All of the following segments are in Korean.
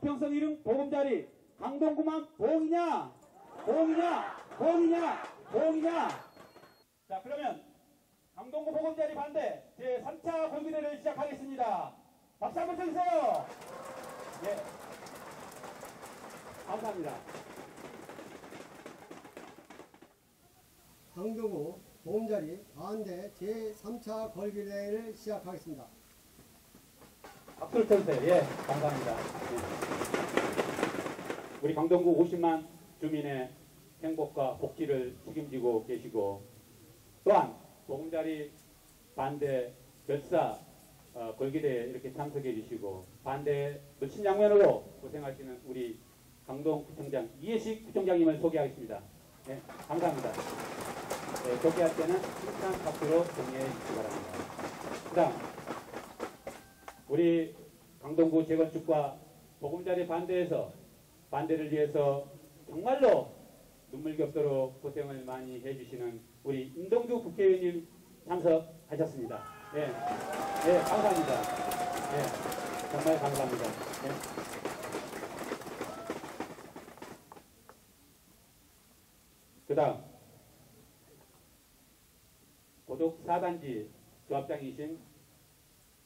형평성 이름 보금자리 강동구만 봉이냐 봉이냐 봉이냐 봉이냐. 자, 그러면 강동구 보금자리 반대 제3차 공기대를 시작하겠습니다. 박수 한번 쳐주세요. 예, 감사합니다. 강동구 보금자리 반대 제3차 걸기대회를 시작하겠습니다. 박수를 쳐주세요. 예, 감사합니다. 예. 우리 강동구 50만 주민의 행복과 복지를 책임지고 계시고, 또한 보금자리 반대 결사 걸기대에 이렇게 참석해 주시고 반대 놓친 장면으로 고생하시는 우리 강동구청장 이해식 구청장님을 소개하겠습니다. 네, 감사합니다. 네, 소개할 때는 칭찬 박수로 정리해 주시기 바랍니다. 그 다음 우리 강동구 재건축과 보금자리 반대를 위해서 정말로 눈물겹도록 고생을 많이 해주시는 우리 임동규 국회의원님 참석하셨습니다. 예, 예, 감사합니다. 예, 정말 감사합니다. 예. 그 다음 고독 4단지 조합장이신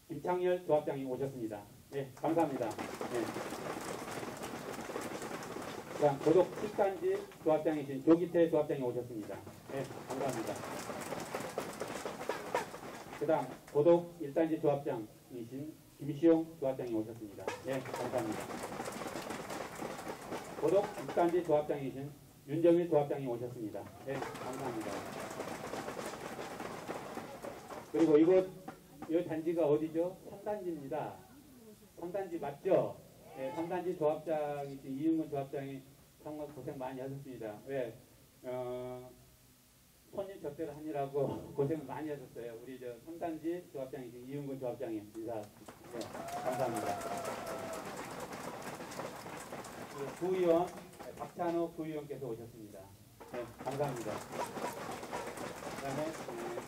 김창열 조합장이 오셨습니다. 예, 감사합니다. 예. 그 다음 고독 10단지 조합장이신 조기태 조합장이 오셨습니다. 예, 감사합니다. 그 다음 고독 1단지 조합장이신 김시용 조합장이 오셨습니다. 예, 감사합니다. 고독 6단지 조합장이신 윤정일 조합장이 오셨습니다. 예, 감사합니다. 그리고 이 단지가 어디죠? 3단지입니다. 3단지 맞죠? 예, 3단지 조합장이신 이윤근 조합장이 정말 고생 많이 하셨습니다. 왜? 손님 접대를 하느라고 고생을 많이 하셨어요. 우리 3단지 조합장이신 이윤근 조합장님 인사. 네, 감사합니다. 구의원 박찬호 구의원께서 오셨습니다. 네, 감사합니다. 그 다음에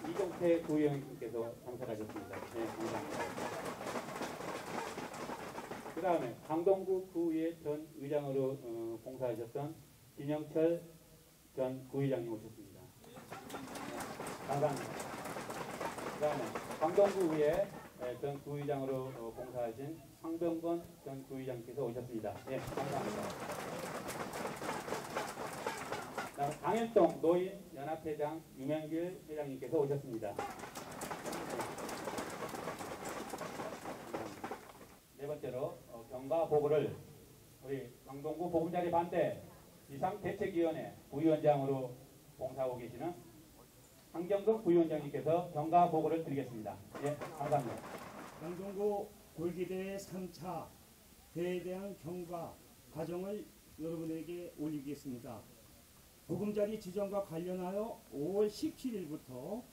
이종태 구의원께서 참석하셨습니다. 네, 감사합니다. 그 다음에 강동구 구의회 전 의장으로 봉사하셨던 김영철 전 구의장님 오셨습니다. 감사합니다. 그 다음에 강동구의회 전 구의장으로 봉사하신 황병건 전 구의장께서 오셨습니다. 예, 감사합니다. 그 다음에 강일동 노인연합회장 유명길 회장님께서 오셨습니다. 네 번째로 경과 보고를 우리 강동구 보금자리 반대 비상대책위원회 부위원장으로 봉사하고 계시는 황경석 부위원장님께서 경과 보고를 드리겠습니다. 예, 감사합니다. 강동구 골기대회 3차 대회에 대한 경과 과정을 여러분에게 올리겠습니다. 보금자리 지정과 관련하여 5월 17일부터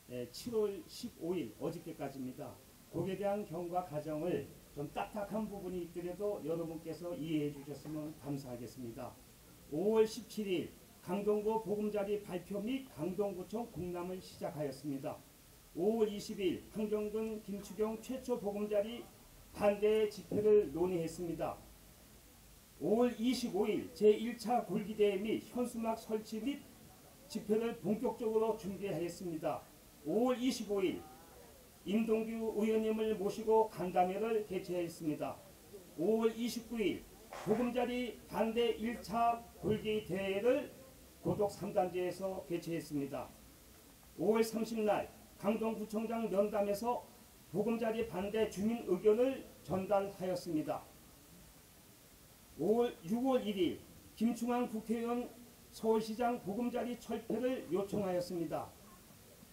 7월 15일 어저께까지입니다. 거기에 대한 경과 과정을 좀 딱딱한 부분이 있더라도 여러분께서 이해해 주셨으면 감사하겠습니다. 5월 17일 강동구 보금자리 발표 및 강동구청 공람을 시작하였습니다. 5월 20일 황정근 김추경 최초 보금자리 반대 집회를 논의했습니다. 5월 25일 제1차 골기대회 및 현수막 설치 및 집회를 본격적으로 준비하였습니다. 5월 25일 임동규 의원님을 모시고 간담회를 개최했습니다. 5월 29일 보금자리 반대 1차 골기대회를 고독 3단지에서 개최했습니다. 5월 30날 강동구청장 면담에서 보금자리 반대 주민 의견을 전달하였습니다. 6월 1일 김충환 국회의원 서울시장 보금자리 철폐를 요청하였습니다.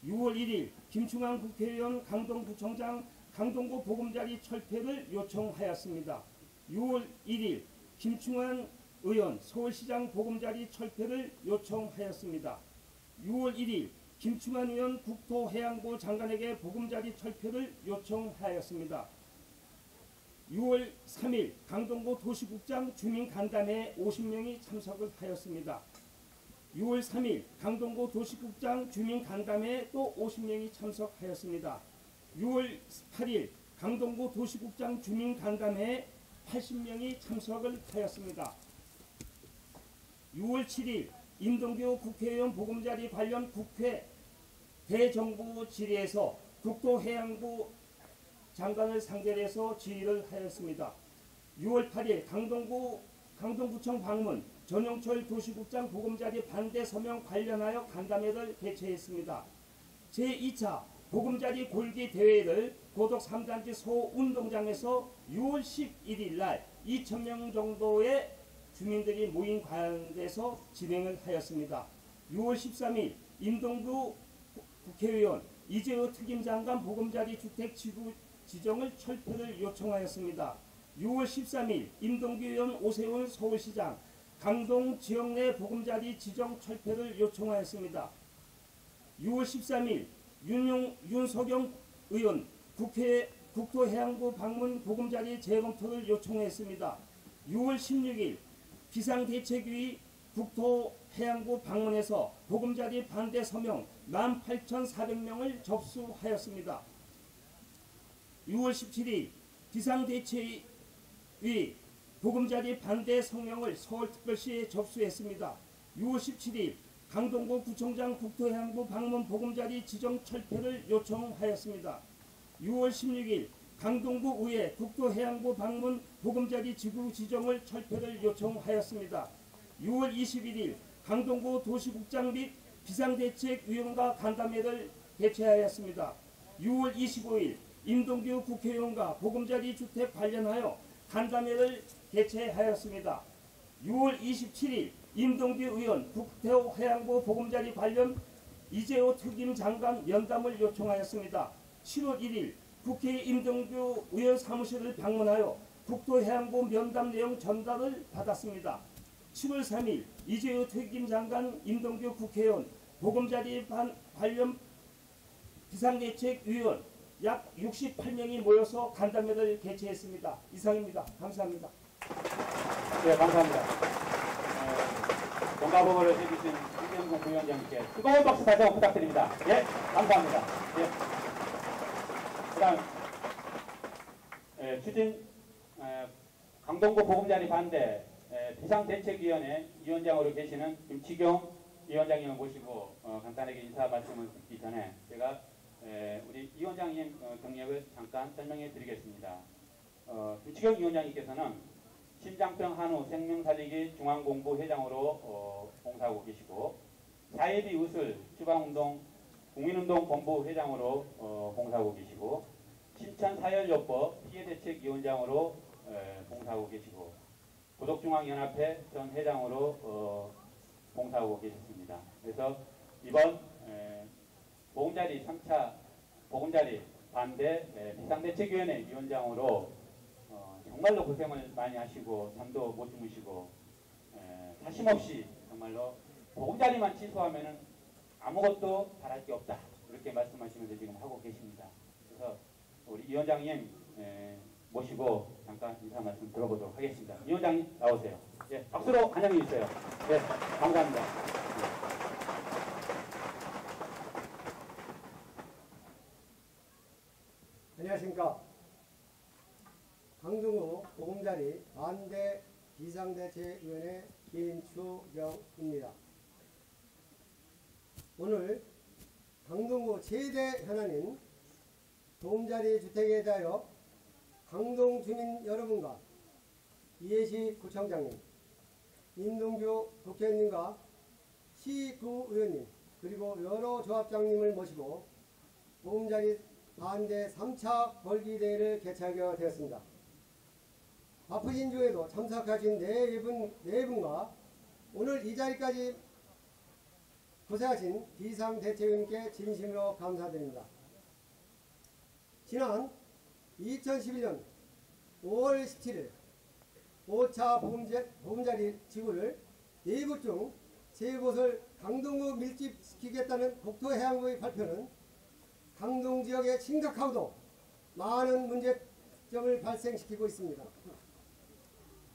6월 1일 김충환 국회의원 강동구청장 강동구 보금자리 철폐를 요청하였습니다. 6월 1일 김충환 의원 서울시장 보금자리 철폐를 요청하였습니다. 6월 1일 김충환 의원 국토해양부 장관에게 보금자리 철폐를 요청하였습니다. 6월 3일 강동구 도시국장 주민간담회에 50명이 참석을 하였습니다. 6월 3일 강동구 도시국장 주민간담회에 또 50명이 참석하였습니다. 6월 8일 강동구 도시국장 주민간담회에 80명이 참석을 하였습니다. 6월 7일 임동규 국회의원 보금자리 관련 국회 대정부 질의에서 국토해양부 장관을 상대로 해서 질의를 하였습니다. 6월 8일 강동구청 방문 전용철 도시국장 보금자리 반대 서명 관련하여 간담회를 개최했습니다. 제2차 보금자리 골기 대회를 고덕 3단지 소운동장에서 6월 11일 날 2,000명 정도의 주민들이 모인 가운데서 진행을 하였습니다. 6월 13일 임동규 국회의원 이재호 특임장관 보금자리 주택 지구 지정을 철폐를 요청하였습니다. 6월 13일 임동규 의원 오세훈 서울시장 강동 지역 내 보금자리 지정 철폐를 요청하였습니다. 6월 13일 윤석영 의원 국토해양부 방문 보금자리 재검토를 요청했습니다. 6월 16일 비상대책위 국토해양부 방문에서 보금자리 반대 서명 18,400명을 접수하였습니다. 6월 17일 비상대책위 보금자리 반대 성명을 서울특별시에 접수했습니다. 6월 17일 강동구 구청장 국토해양부 방문 보금자리 지정 철폐를 요청하였습니다. 6월 16일 강동구 의회 국토해양부 방문 보금자리 지구 지정을 철폐를 요청하였습니다. 6월 21일 강동구 도시국장 및 비상대책위원과 간담회를 개최하였습니다. 6월 25일 임동규 국회의원과 보금자리 주택 관련하여 간담회를 개최하였습니다. 6월 27일 임동규 의원 국토해양부 보금자리 관련 이재호 특임장관 면담을 요청하였습니다. 7월 1일 국회 임동규 의원 사무실을 방문하여 국토해양부 면담 내용 전달을 받았습니다. 7월 3일 이재호 특임장관 임동규 국회의원 보금자리 관련 비상대책위원 약 68명이 모여서 간담회를 개최했습니다. 이상입니다. 감사합니다. 네, 감사합니다. 종가보고를 해주신 김경국 부위원장님께 뜨거운 박수 다시 한번 부탁드립니다. 예, 감사합니다. 예. 그다음 추진 강동구 보금자리 반대 비상대책위원회 위원장으로 계시는 김치경 위원장님을 모시고 간단하게 인사 말씀을 듣기 전에 제가 우리 위원장님 경력을 잠깐 설명해 드리겠습니다. 김치경 위원장님께서는 심장병 한우 생명살리기 중앙공부회장으로 봉사하고 계시고 사예비 우슬 주방운동 국민운동 본부회장으로 봉사하고 계시고 신천사열요법 피해대책위원장으로 봉사하고 계시고 고덕중앙연합회 전 회장으로 봉사하고 계셨습니다. 그래서 이번 보금자리 3차 보금자리 반대 비상대책위원회 위원장으로 정말로 고생을 많이 하시고 잠도 못 주무시고 사심없이 정말로 보금자리만 취소하면은 아무것도 바랄 게 없다 이렇게 말씀하시면서 지금 하고 계십니다. 그래서 우리 위원장님 모시고 잠깐 인사 말씀 들어보도록 하겠습니다. 위원장님 나오세요. 예, 박수로 환영해 주세요. 네, 감사합니다. 안녕하십니까. 강동구 보금자리 반대 비상대책위원회 김추경입니다. 오늘 강동구 최대 현안인 보금자리 주택에 대하여 강동 주민 여러분과 이해식 구청장님, 임동규 국회의원님과 시구의원님 그리고 여러 조합장님을 모시고 보금자리 반대 3차 벌기대회를 개최하게 되었습니다. 바쁘신 중에도 참석하신 네 분과 오늘 이 자리까지 고생하신 비상대책위원님께 진심으로 감사드립니다. 지난 2011년 5월 17일 5차 보금자리 지구를 4곳 중 3곳을 강동구 밀집시키겠다는 국토해양부의 발표는 강동 지역에 심각하고도 많은 문제점을 발생시키고 있습니다.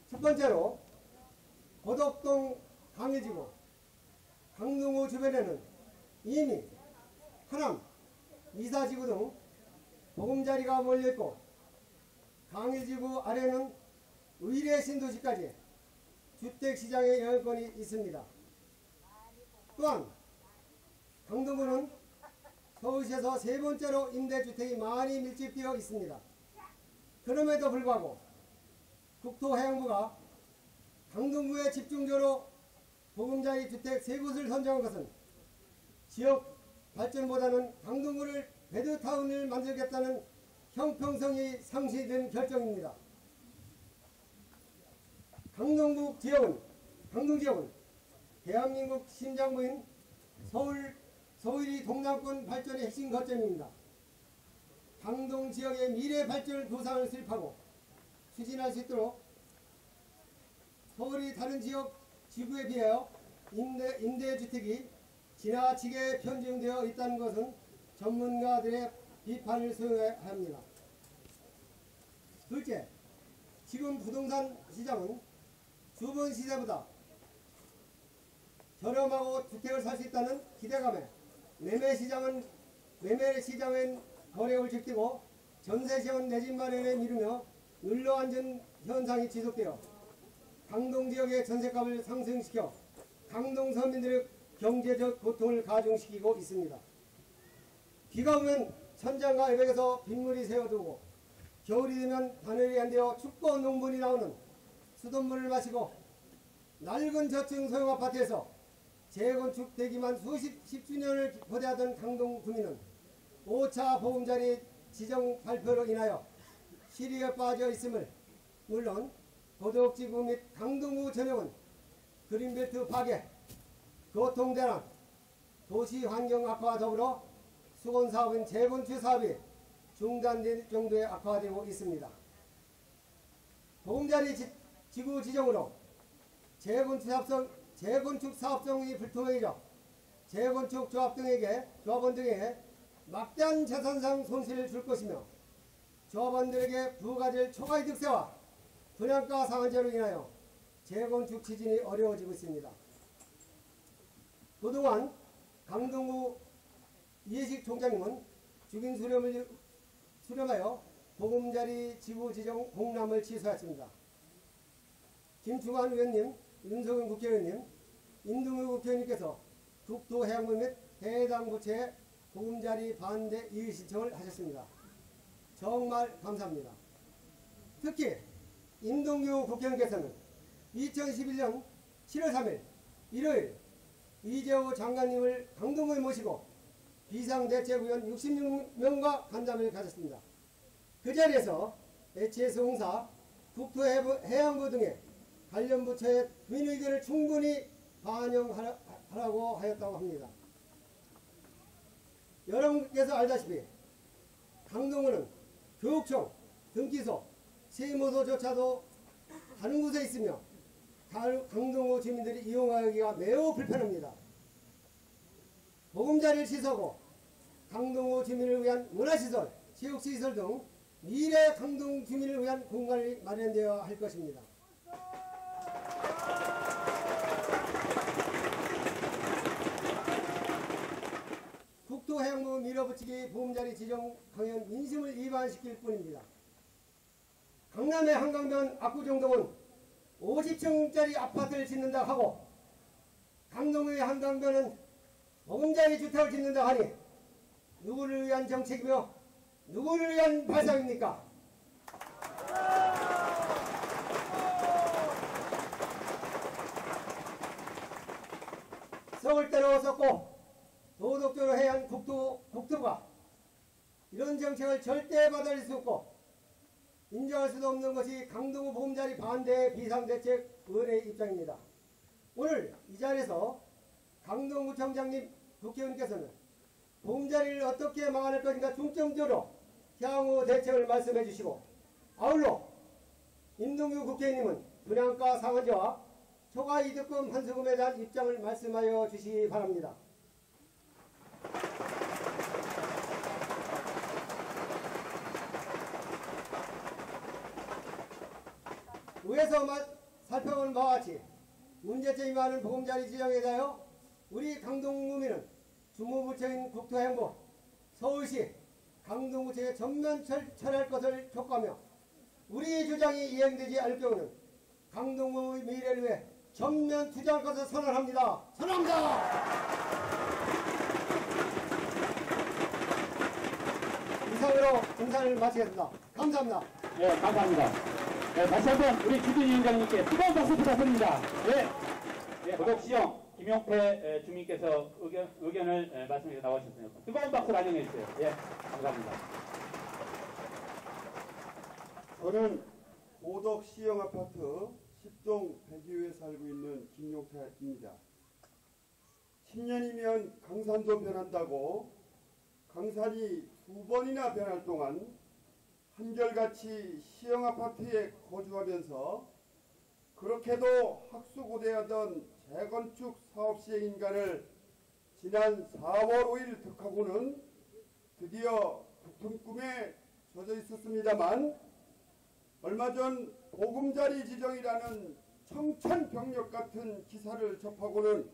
첫 번째로 고덕동 강일지구 강동구 주변에는 이미 하남, 이사지구 등 보금자리가 몰려있고 강일지구 아래는 신도시까지 주택시장의 영향권이 있습니다. 또한 강동구는 서울시에서 세 번째로 임대주택이 많이 밀집되어 있습니다. 그럼에도 불구하고 국토해양부가 강동구에 집중적으로 보금자리 주택 세 곳을 선정한 것은 지역 발전보다는 강동구를 베드타운을 만들겠다는 형평성이 상실된 결정입니다. 강동 지역은 대한민국 심장부인 서울이 동남권 발전의 핵심 거점입니다. 강동 지역의 미래 발전 도상을 수립하고 추진할 수 있도록 서울이 다른 지역 지구에 비하여 임대주택이 지나치게 편중되어 있다는 것은 전문가들의 비판을 수용해야 합니다. 둘째, 지금 부동산 시장은 주변 시세보다 저렴하고 주택을 살 수 있다는 기대감에 매매 시장은 거래를 집히고 전세 시장은 내 집 마련에 미루며 눌러앉은 현상이 지속되어 강동 지역의 전세값을 상승시켜 강동 서민들의 경제적 고통을 가중시키고 있습니다. 비가 오면 천장과 외벽에서 빗물이 새어들고 겨울이 되면 바늘이 안 되어 춥고 농분이 나오는 수돗물을 마시고 낡은 저층 소형 아파트에서 재건축되기만 수십 10주년을 고대하던 강동 구민은 5차 보금자리 지정 발표로 인하여 시리에 빠져 있음을 물론 고덕지구 및 강동구 전역은 그린벨트 파괴, 교통대란, 도시환경 악화와 더불어 수건사업인 재건축 사업이 중단된 정도의 악화되고 있습니다. 보금자리 지구 지정으로 재건축 사업성이 불투명해져 재건축 조합원 등에게 막대한 재산상 손실을 줄 것이며 조합원들에게 부과될 초과이득세와 분양가 상한제로 인하여 재건축 추진이 어려워지고 있습니다. 그동안 강동구 이해식 총장님은 주긴 수렴하여 보금자리 지구 지정 공람을 취소했습니다. 김충환 의원님, 윤석열 국회의원님, 임동규 국회의원님께서 국토해양부 및 해당 부처에 보금자리 반대 이의 신청을 하셨습니다. 정말 감사합니다. 특히 임동규 국회의원께서는 2011년 7월 3일 일요일 이재호 장관님을 강동구에 모시고 비상대책위원 66명과 간담회를 가졌습니다. 그 자리에서 HS 공사, 국토해양부 등의 관련 부처의 주민 의견을 충분히 반영하라고 하였다고 합니다. 여러분께서 알다시피 강동구는 교육청, 등기소, 세무서조차도 다른 곳에 있으며 강동구 주민들이 이용하기가 매우 불편합니다. 보금자리를 취소하고 강동구 주민을 위한 문화시설, 체육시설 등 미래 강동 주민을 위한 공간이 마련되어야 할 것입니다. 국토해양부 밀어붙이기 보금자리 지정 강연 민심을 이반시킬 뿐입니다. 강남의 한강변 압구정동은 50층짜리 아파트를 짓는다 하고 강동의 한강변은 보금자리 주택을 짓는다 하니 누구를 위한 정책이며 누구를 위한 발상입니까? 썩을 대로 썩고 도덕적으로 해야 한 국토부가 이런 정책을 절대 받아들일 수 없고 인정할 수도 없는 것이 강동구 보금자리 반대 비상대책위원회의 입장입니다. 오늘 이 자리에서 강동구청장님 국회의원께서는 보금자리를 어떻게 막아낼 것인가 중점적으로 향후 대책을 말씀해 주시고 아울러 임동규 국회의원님은 분양가 상한제와 초과이득금 환수금에 대한 입장을 말씀하여 주시기 바랍니다. 위에서 살펴본 바와 같이 문제점이 많은 보금자리 지정에 대하여 우리 강동구민은 주무부처인 국토해양부, 서울시, 강동구청에 전면 철회할 것을 촉구하며 우리 주장이 이행되지 않을 경우는 강동구의 미래를 위해 전면 투자할 것을 선언합니다. 선언합니다. 이상으로 공사를 마치겠습니다. 감사합니다. 네, 감사합니다. 네, 다시 한번 우리 주진 위원장님께 뜨거운 박수 부탁드립니다. 네. 네, 고덕시청 김용태 주민께서 의견을 말씀해 나오셨습니다. 뜨거운 박수 반영해 주세요. 예, 감사합니다. 저는 고덕 시형 아파트 10동 102호에 살고 있는 김용태입니다. 10년이면 강산도 변한다고 강산이 2번이나 변할 동안 한결같이 시형 아파트에 거주하면서 그렇게도 학수고대하던 재건축 사업 시행 인가를 지난 4월 5일 득하고는 드디어 붙은 꿈에 젖어 있었습니다만 얼마 전 보금자리 지정이라는 청천벽력 같은 기사를 접하고는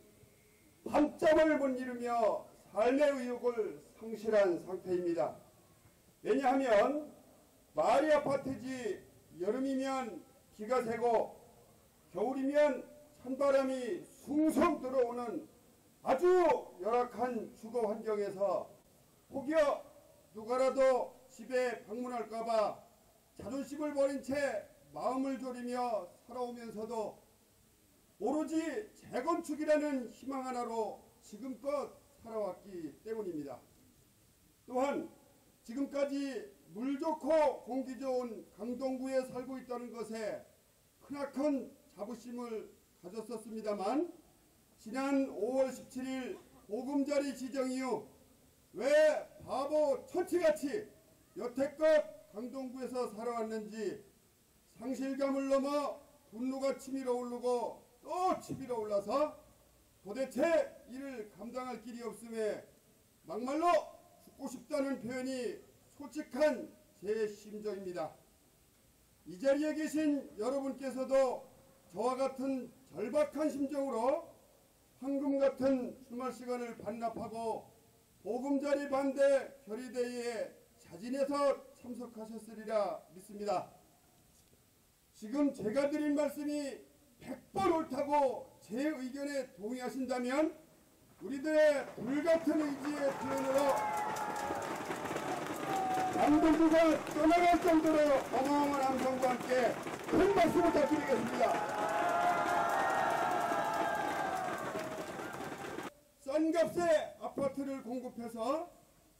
밤잠을 못 이루며 삶의 의욕을 상실한 상태입니다. 왜냐하면 말이 아파트지 여름이면 비가 새고 겨울이면 찬바람이 숭숭 들어오는 아주 열악한 주거 환경에서 혹여 누가라도 집에 방문할까봐 자존심을 버린 채 마음을 졸이며 살아오면서도 오로지 재건축이라는 희망 하나로 지금껏 살아왔기 때문입니다. 또한 지금까지 물 좋고 공기 좋은 강동구에 살고 있다는 것에 크나큰 자부심을 가졌었습니다만 지난 5월 17일 보금자리 지정 이후 왜 바보 천치같이 여태껏 강동구에서 살아왔는지 상실감을 넘어 분노가 치밀어 오르고 또 치밀어 올라서 도대체 이를 감당할 길이 없음에 막말로 죽고 싶다는 표현이 솔직한 제 심정입니다. 이 자리에 계신 여러분께서도 저와 같은 절박한 심정으로 황금 같은 주말 시간을 반납하고 보금자리 반대 결의대회에 자진해서 참석하셨으리라 믿습니다. 지금 제가 드린 말씀이 100번 옳다고 제 의견에 동의하신다면 우리들의 불같은 의지의 표현으로 강동구가 떠나갈 정도로 어마어마한 함성과 함께 큰 박수 부탁드리겠습니다. 싼 값에 아파트를 공급해서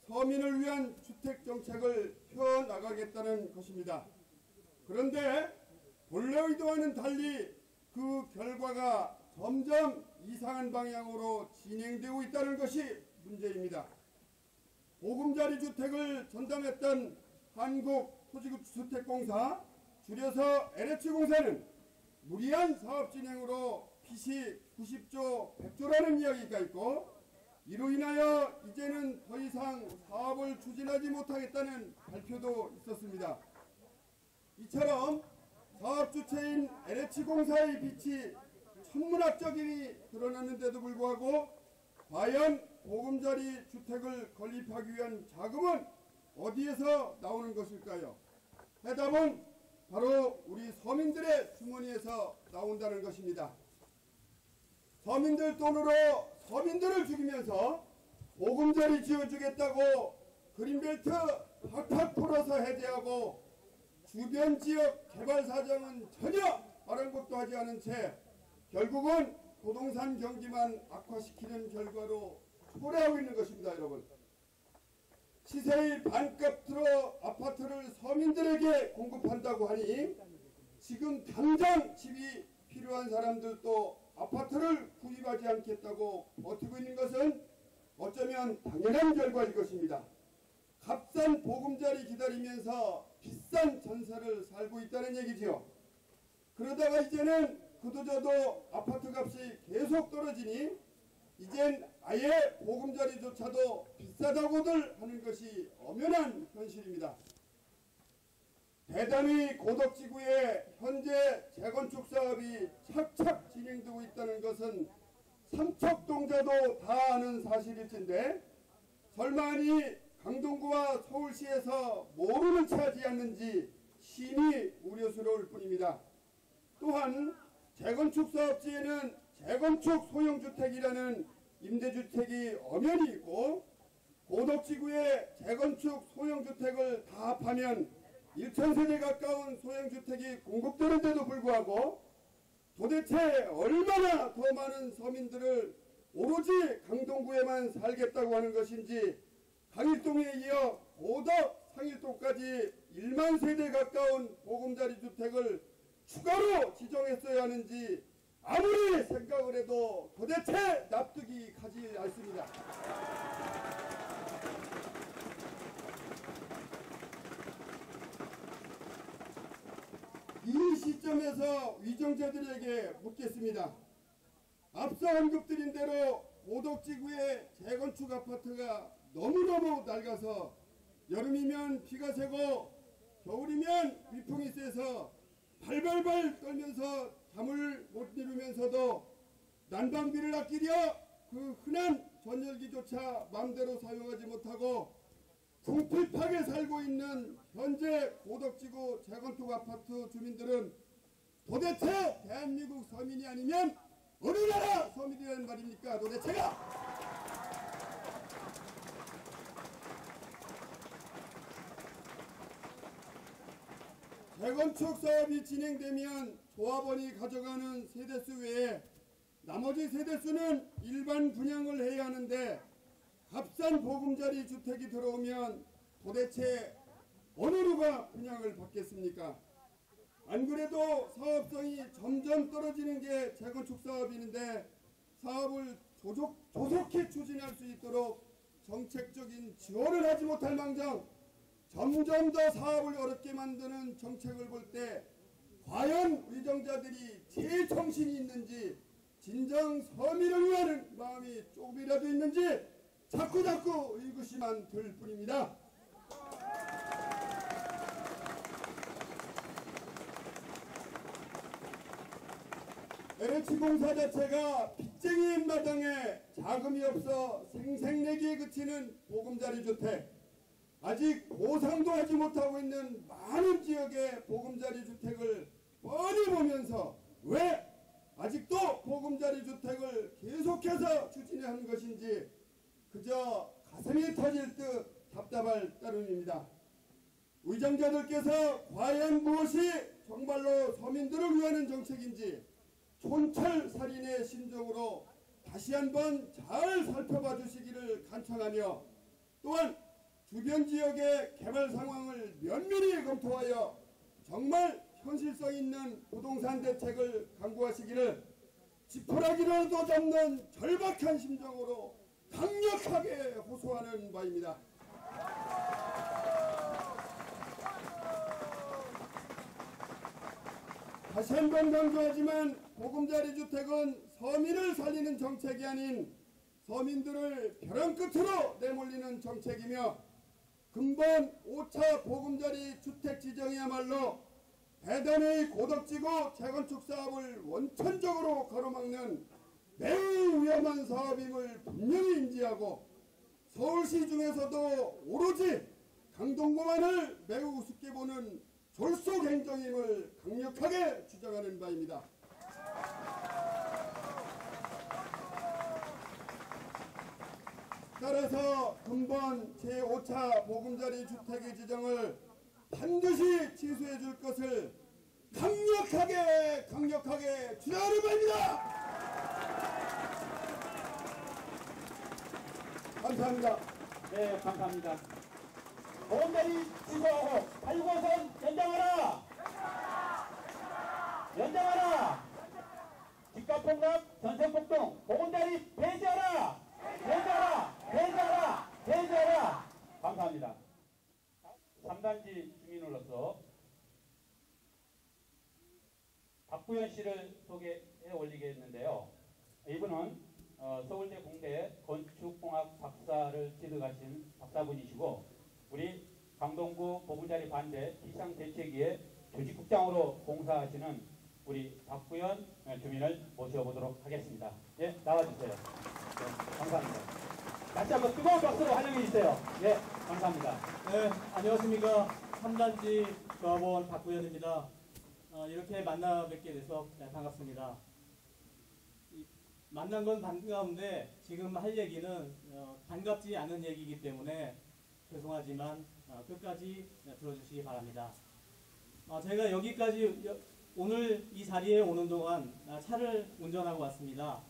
서민을 위한 주택정책을 펴나가겠다는 것입니다. 그런데 본래 의도와는 달리 그 결과가 점점 이상한 방향으로 진행되고 있다는 것이 문제입니다. 보금자리 주택을 전담했던 한국토지주택공사 줄여서 LH공사는 무리한 사업 진행으로 빚이 90조 100조라는 이야기가 있고 이로 인하여 이제는 더 이상 사업을 추진하지 못하겠다는 발표도 있었습니다. 이처럼 사업 주체인 LH공사의 빚이 천문학적이니 드러났는데도 불구하고 과연 보금자리 주택을 건립하기 위한 자금은 어디에서 나오는 것일까요? 해답은 바로 우리 서민들의 주머니에서 나온다는 것입니다. 서민들 돈으로 서민들을 죽이면서 보금자리 지어주겠다고 그린벨트 팍팍 풀어서 해제하고 주변 지역 개발 사정은 전혀 아랑곳도 하지 않은 채 결국은 부동산 경기만 악화시키는 결과로 초래하고 있는 것입니다. 여러분, 시세의 반값으로 아파트를 서민들에게 공급한다고 하니 지금 당장 집이 필요한 사람들도 아파트를 구입하지 않겠다고 버티고 있는 것은 어쩌면 당연한 결과일 것입니다. 값싼 보금자리 기다리면서 비싼 전세를 살고 있다는 얘기지요. 그러다가 이제는 그도저도 아파트 값이 계속 떨어지니 이젠 아예 보금자리조차도 비싸다고들 하는 것이 엄연한 현실입니다. 대단히 고덕지구에 현재 재건축 사업이 착착 진행되고 있다는 것은 삼척동자도 다 아는 사실일진데 설마니 강동구와 서울시에서 모르는 채 하지 않는지 심히 우려스러울 뿐입니다. 또한 재건축 사업지에는 재건축 소형주택이라는 임대주택이 엄연히 있고 고덕지구의 재건축 소형주택을 다 합하면 1,000세대 가까운 소형주택이 공급되는데도 불구하고 도대체 얼마나 더 많은 서민들을 오로지 강동구에만 살겠다고 하는 것인지 강일동에 이어 고덕 상일동까지 1만 세대 가까운 보금자리 주택을 추가로 지정했어야 하는지 아무리 생각을 해도 도대체 납득이 가지 않습니다. 이 시점에서 위정자들에게 묻겠습니다. 앞서 언급드린 대로 고덕지구의 재건축 아파트가 너무너무 낡아서 여름이면 비가 새고 겨울이면 위풍이 세서 발발발 떨면서 잠을 못 이루면서도 난방비를 아끼려 그 흔한 전열기조차 마음대로 사용하지 못하고 궁핍하게 살고 있는 현재 고덕지구 재건축 아파트 주민들은 도대체 대한민국 서민이 아니면 어느 나라 서민이라는 말입니까? 도대체가! 재건축 사업이 진행되면 조합원이 가져가는 세대수 외에 나머지 세대수는 일반 분양을 해야 하는데 값싼 보금자리 주택이 들어오면 도대체 어느 누가 분양을 받겠습니까? 안 그래도 사업성이 점점 떨어지는 게 재건축 사업인데 사업을 조속히 추진할 수 있도록 정책적인 지원을 하지 못할 망정 점점 더 사업을 어렵게 만드는 정책을 볼 때 과연 위정자들이 제 정신이 있는지 진정 서민을 위하는 마음이 조금이라도 있는지 자꾸 의구심만 들 뿐입니다. LH공사 자체가 빚쟁이인 마당에 자금이 없어 생색내기에 그치는 보금자리 주택, 아직 보상도 하지 못하고 있는 많은 지역의 보금자리 주택을 뻔히 보면서 왜 아직도 보금자리 주택을 계속해서 추진하는 것인지 그저 가슴이 터질 듯 답답할 따름입니다. 위정자들께서 과연 무엇이 정말로 서민들을 위하는 정책인지 촌철살인의 심정으로 다시 한번 잘 살펴봐 주시기를 간청하며 또한 주변 지역의 개발 상황을 면밀히 검토하여 정말 현실성 있는 부동산 대책을 강구하시기를 지푸라기라도 잡는 절박한 심정으로 강력하게 호소하는 바입니다. 다시 한번 강조하지만 보금자리 주택은 서민을 살리는 정책이 아닌 서민들을 벼랑 끝으로 내몰리는 정책이며 근본 5차 보금자리 주택 지정이야말로 대단히 고덕지구 재건축 사업을 원천적으로 가로막는 매우 위험한 사업임을 분명히 인지하고 서울시 중에서도 오로지 강동구만을 매우 우습게 보는 졸속 행정임을 강력하게 주장하는 바입니다. 따라서 근본 제5차 보금자리 주택의 지정을 반드시 취소해 줄 것을 강력하게 주장하는 바입니다. 감사합니다. 네, 감사합니다. 보금자리 취소하고 8호선 연장하라! 연장하라! 집값폭락, 전세폭동, 보금자리 폐지하라! 폐지하라! 감사합니다. 3단지 주민으로서 박구현 씨를 소개해 올리겠는데요. 이분은 서울대 공대 건축공학 박사를 취득하신 박사분이시고 우리 강동구 보금자리 반대 비상대책위의 조직국장으로 봉사하시는 우리 박구현 주민을 모셔보도록 하겠습니다. 예, 나와주세요. 네, 감사합니다. 다시 한번 뜨거운 박수로 환영해 주세요. 예, 감사합니다. 네, 안녕하십니까. 3단지 조합원 박구현입니다. 이렇게 만나 뵙게 돼서 반갑습니다. 만난 건 반가운데 지금 할 얘기는 반갑지 않은 얘기이기 때문에 죄송하지만 끝까지 들어주시기 바랍니다. 제가 여기까지 오늘 이 자리에 오는 동안 차를 운전하고 왔습니다.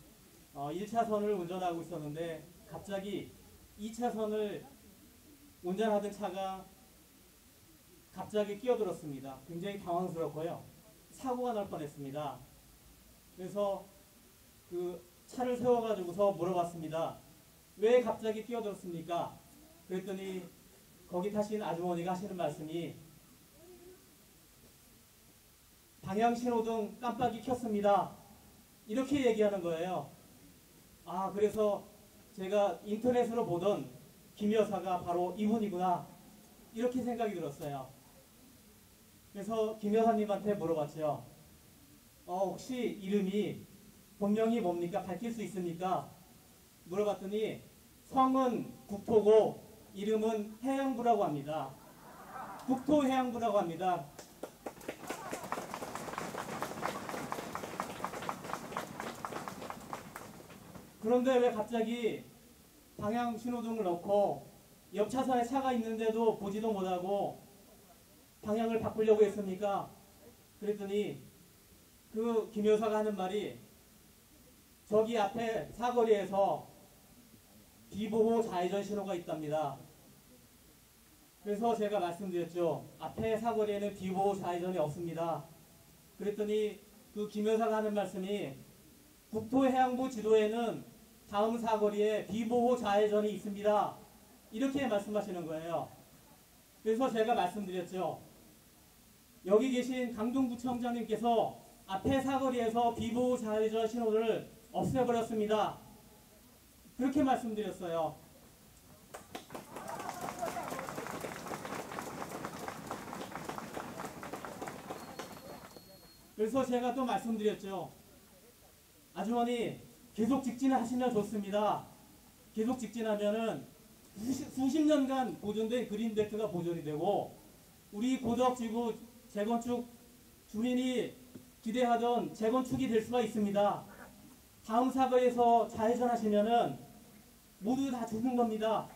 1차선을 운전하고 있었는데 갑자기 2차선을 운전하던 차가 갑자기 끼어들었습니다. 굉장히 당황스럽고요. 사고가 날 뻔했습니다. 그래서 그 차를 세워가지고서 물어봤습니다. 왜 갑자기 끼어들었습니까? 그랬더니 거기 타신 아주머니가 하시는 말씀이 방향 신호등 깜빡이 켰습니다. 이렇게 얘기하는 거예요. 그래서 제가 인터넷으로 보던 김 여사가 바로 이분이구나 이렇게 생각이 들었어요. 그래서 김 여사님한테 물어봤죠. 혹시 이름이 본명이 뭡니까? 밝힐 수 있습니까? 물어봤더니 성은 국토고 이름은 해양부라고 합니다. 국토해양부라고 합니다. 그런데 왜 갑자기 방향 신호등을 넣고 옆 차선에 차가 있는데도 보지도 못하고 방향을 바꾸려고 했습니까? 그랬더니 그 김 여사가 하는 말이 저기 앞에 사거리에서 비보호 좌회전 신호가 있답니다. 그래서 제가 말씀드렸죠. 앞에 사거리에는 비보호 좌회전이 없습니다. 그랬더니 그 김 여사가 하는 말씀이 국토해양부 지도에는 다음 사거리에 비보호 좌회전이 있습니다. 이렇게 말씀하시는 거예요. 그래서 제가 말씀드렸죠. 여기 계신 강동구청장님께서 앞에 사거리에서 비보호 좌회전 신호를 없애버렸습니다. 그렇게 말씀드렸어요. 그래서 제가 또 말씀드렸죠. 아주머니 계속 직진하시면 좋습니다. 계속 직진하면은 수십 년간 보존된 그린벨트가 보존이 되고 우리 고덕지구 재건축 주민이 기대하던 재건축이 될 수가 있습니다. 다음 사거리에서 좌회전하시면은 모두 다 죽는 겁니다.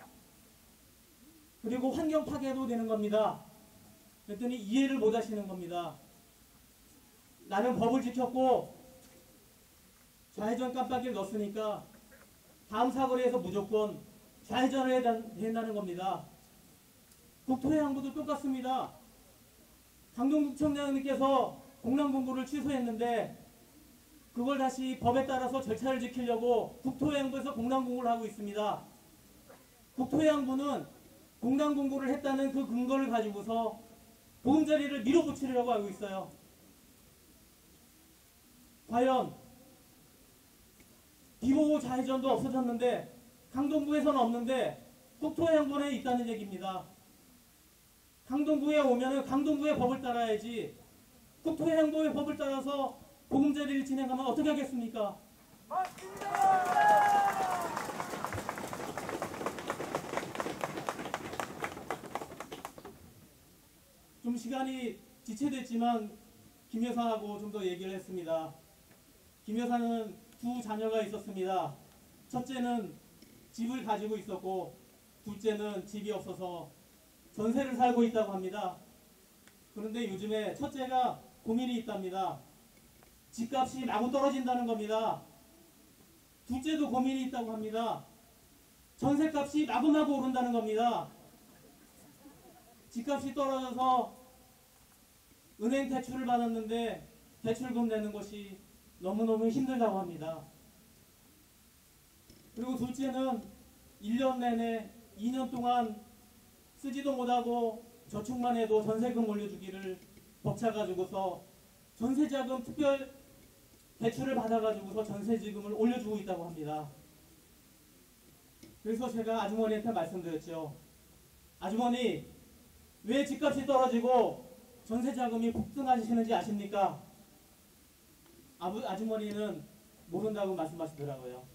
그리고 환경 파괴도 되는 겁니다. 그랬더니 이해를 못 하시는 겁니다. 나는 법을 지켰고 좌회전 깜빡이를 넣었으니까 다음 사거리에서 무조건 좌회전을 해야 된다는 겁니다. 국토해양부도 똑같습니다. 강동구청장님께서 공람공고를 취소했는데 그걸 다시 법에 따라서 절차를 지키려고 국토해양부에서 공람공고를 하고 있습니다. 국토해양부는 공람공고를 했다는 그 근거를 가지고서 보금자리를 밀어붙이려고 하고 있어요. 과연 비보호 좌회전도 없어졌는데 강동구에서는 없는데 국토해양부에 있다는 얘기입니다. 강동구에 오면은 강동구의 법을 따라야지 국토해양부의 법을 따라서 보금자리를 진행하면 어떻게 하겠습니까? 좀 시간이 지체됐지만 김 여사하고 좀 더 얘기를 했습니다. 김 여사는 두 자녀가 있었습니다. 첫째는 집을 가지고 있었고 둘째는 집이 없어서 전세를 살고 있다고 합니다. 그런데 요즘에 첫째가 고민이 있답니다. 집값이 마구 떨어진다는 겁니다. 둘째도 고민이 있다고 합니다. 전세값이 마구마구 오른다는 겁니다. 집값이 떨어져서 은행 대출을 받았는데 대출금 내는 것이 너무너무 힘들다고 합니다. 그리고 둘째는 1년 내내 2년 동안 쓰지도 못하고 저축만 해도 전세금 올려주기를 벅차가지고서 전세자금 특별 대출을 받아가지고서 전세지금을 올려주고 있다고 합니다. 그래서 제가 아주머니한테 말씀드렸죠. 아주머니 왜 집값이 떨어지고 전세자금이 폭등하시는지 아십니까? 아주머니는 모른다고 말씀하시더라고요.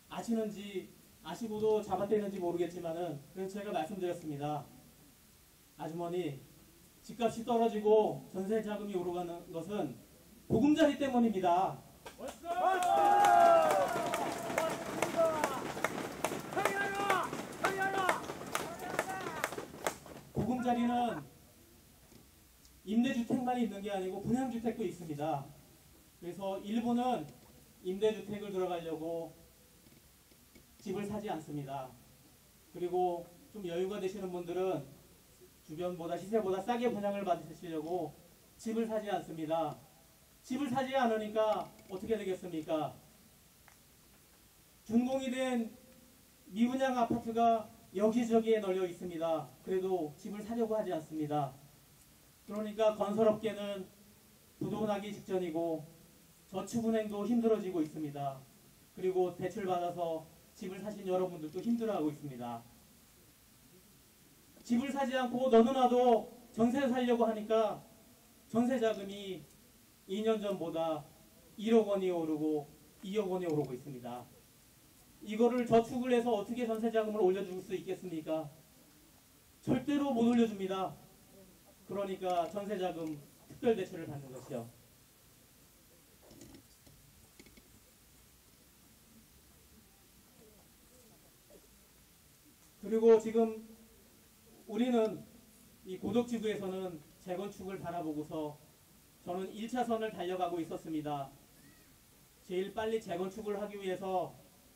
아시는지 아시고도 잡아떼는지 모르겠지만은 그래서 제가 말씀드렸습니다. 아주머니 집값이 떨어지고 전세 자금이 오르가는 것은 보금자리 때문입니다. 보금자리는 임대주택만 있는 게 아니고 분양주택도 있습니다. 그래서 일부는 임대주택을 들어가려고 집을 사지 않습니다. 그리고 좀 여유가 되시는 분들은 주변보다 시세보다 싸게 분양을 받으시려고 집을 사지 않습니다. 집을 사지 않으니까 어떻게 되겠습니까? 준공이 된 미분양 아파트가 여기저기에 널려 있습니다. 그래도 집을 사려고 하지 않습니다. 그러니까 건설업계는 부도나기 직전이고 저축은행도 힘들어지고 있습니다. 그리고 대출받아서 집을 사신 여러분들도 힘들어하고 있습니다. 집을 사지 않고 너도나도 전세를 살려고 하니까 전세 자금이 2년 전보다 1억 원이 오르고 2억 원이 오르고 있습니다. 이거를 저축을 해서 어떻게 전세 자금을 올려줄 수 있겠습니까? 절대로 못 올려줍니다. 그러니까 전세 자금 특별 대출을 받는 것이요. 그리고 지금 우리는 이 고덕지구에서는 재건축을 바라보고서 저는 1차선을 달려가고 있었습니다. 제일 빨리 재건축을 하기 위해서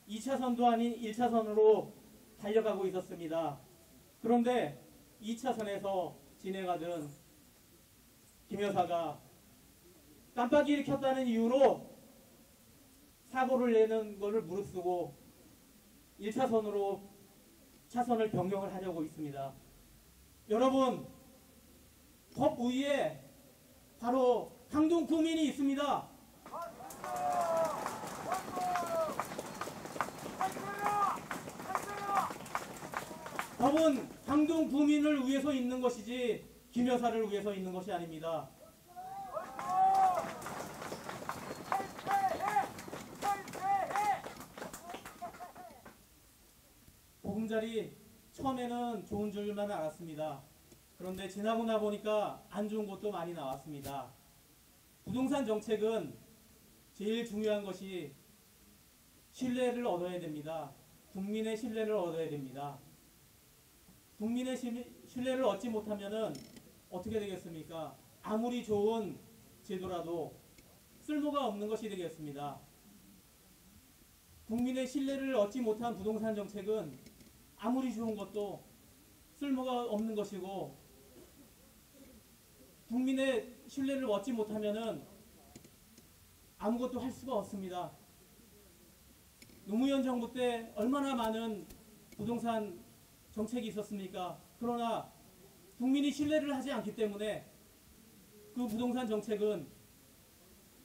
2차선도 아닌 1차선으로 달려가고 있었습니다. 그런데 2차선에서 진행하던 김 여사가 깜빡이를 켰다는 이유로 사고를 내는 것을 무릅쓰고 1차선으로 차선을 변경을 하려고 있습니다. 여러분, 법 위에 바로 강동구민이 있습니다. 법은 강동구민을 위해서 있는 것이지 김 여사를 위해서 있는 것이 아닙니다. 보금자리 처음에는 좋은 줄만 알았습니다. 그런데 지나고 나 보니까 안 좋은 것도 많이 나왔습니다. 부동산 정책은 제일 중요한 것이 신뢰를 얻어야 됩니다. 국민의 신뢰를 얻어야 됩니다. 국민의 신뢰를 얻지 못하면은 어떻게 되겠습니까? 아무리 좋은 제도라도 쓸모가 없는 것이 되겠습니다. 국민의 신뢰를 얻지 못한 부동산 정책은 아무리 좋은 것도 쓸모가 없는 것이고, 국민의 신뢰를 얻지 못하면은 아무것도 할 수가 없습니다. 노무현 정부 때 얼마나 많은 부동산 정책이 있었습니까? 그러나 국민이 신뢰를 하지 않기 때문에 그 부동산 정책은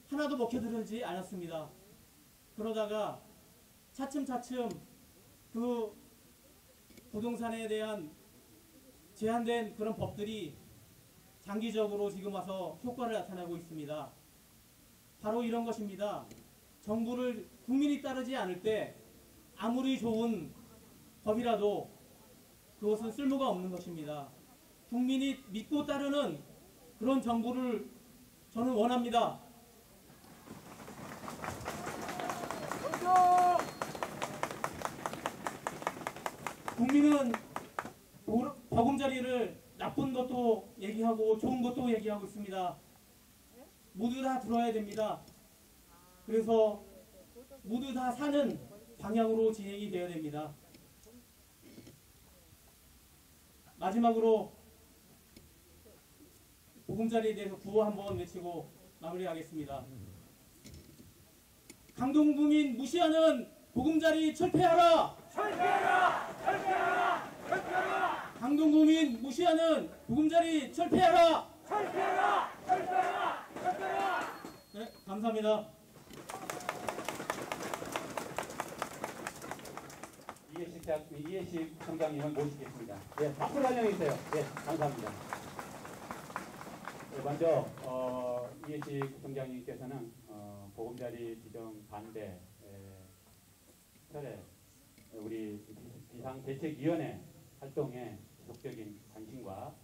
하나도 먹혀들지 않았습니다. 그러다가 차츰차츰 그 부동산에 대한 제한된 그런 법들이 장기적으로 지금 와서 효과를 나타내고 있습니다. 바로 이런 것입니다. 정부를 국민이 따르지 않을 때 아무리 좋은 법이라도 그것은 쓸모가 없는 것입니다. 국민이 믿고 따르는 그런 정부를 저는 원합니다. 국민은 보금자리를 나쁜 것도 얘기하고 좋은 것도 얘기하고 있습니다. 모두 다 들어야 됩니다. 그래서 모두 다 사는 방향으로 진행이 되어야 됩니다. 마지막으로 보금자리에 대해서 구호 한번 외치고 마무리하겠습니다. 강동구민 무시하는 보금자리 철폐하라! 철폐하라! 철폐하라! 철폐하라! 강동구민 무시하는 보금자리 철폐하라! 철폐하라! 철폐하라! 철폐하라! 네, 감사합니다. 이해식 청장님을 모시겠습니다. 예, 박수 발령해주세요. 예, 감사합니다. 네, 먼저 이해식 청장님께서는 보금자리 지정 반대 철회 우리 비상대책위원회 활동에 지속적인 관심과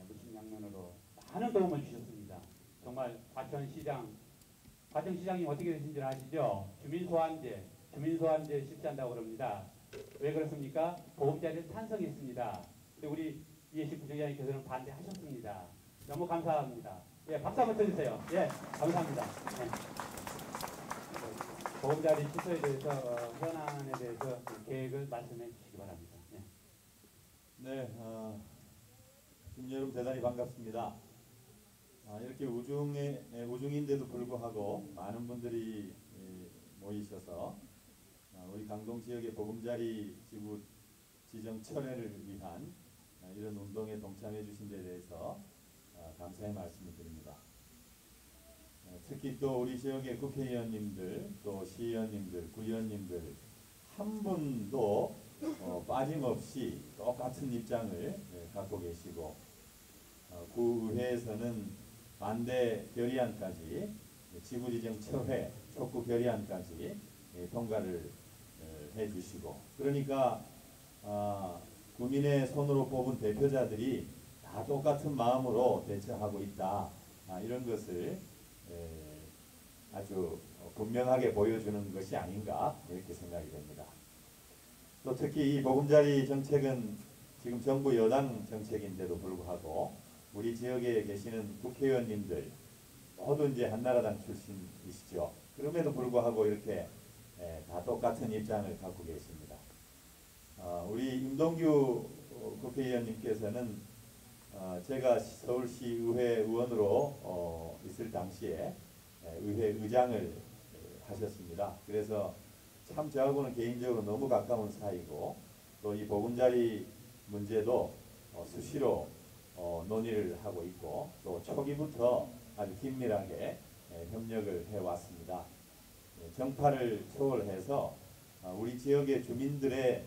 무신양면으로 많은 도움을 주셨습니다. 정말 과천시장이 어떻게 되신지 아시죠? 주민소환제 실시한다고 그럽니다. 왜 그렇습니까? 보금자리를 찬성했습니다. 근데 우리 이해식 부총장님께서는 반대하셨습니다. 너무 감사합니다. 예, 박수 한번 쳐주세요. 예, 감사합니다. 예. 보금자리 취소에 대해서 현안에 대해서 계획을 말씀해 주시기 바랍니다. 예. 네, 주민 여러분 대단히 반갑습니다. 이렇게 우중인데도 불구하고 많은 분들이 모이셔서 우리 강동 지역의 보금자리 지구 지정 철회를 위한 이런 운동에 동참해 주신 데 대해서 감사의 말씀을 드립니다. 특히 또 우리 지역의 국회의원님들, 또 시의원님들, 구의원님들 한 분도 빠짐없이 똑같은 입장을 갖고 계시고 구의회에서는 반대 결의안까지 지구지정 철회 촉구 결의안까지 통과를 해주시고, 그러니까 국민의 손으로 뽑은 대표자들이 다 똑같은 마음으로 대처하고 있다, 이런 것을 아주 분명하게 보여주는 것이 아닌가 이렇게 생각이 됩니다. 또 특히 이 보금자리 정책은 지금 정부 여당 정책인데도 불구하고 우리 지역에 계시는 국회의원님들 모두 이제 한나라당 출신이시죠. 그럼에도 불구하고 이렇게 다 똑같은 입장을 갖고 계십니다. 우리 임동규 국회의원님께서는 제가 서울시 의회 의원으로 있을 당시에 의회 의장을 하셨습니다. 그래서 참 저하고는 개인적으로 너무 가까운 사이고, 또 이 보금자리 문제도 수시로 논의를 하고 있고, 또 초기부터 아주 긴밀하게 협력을 해왔습니다. 정파를 초월해서 우리 지역의 주민들의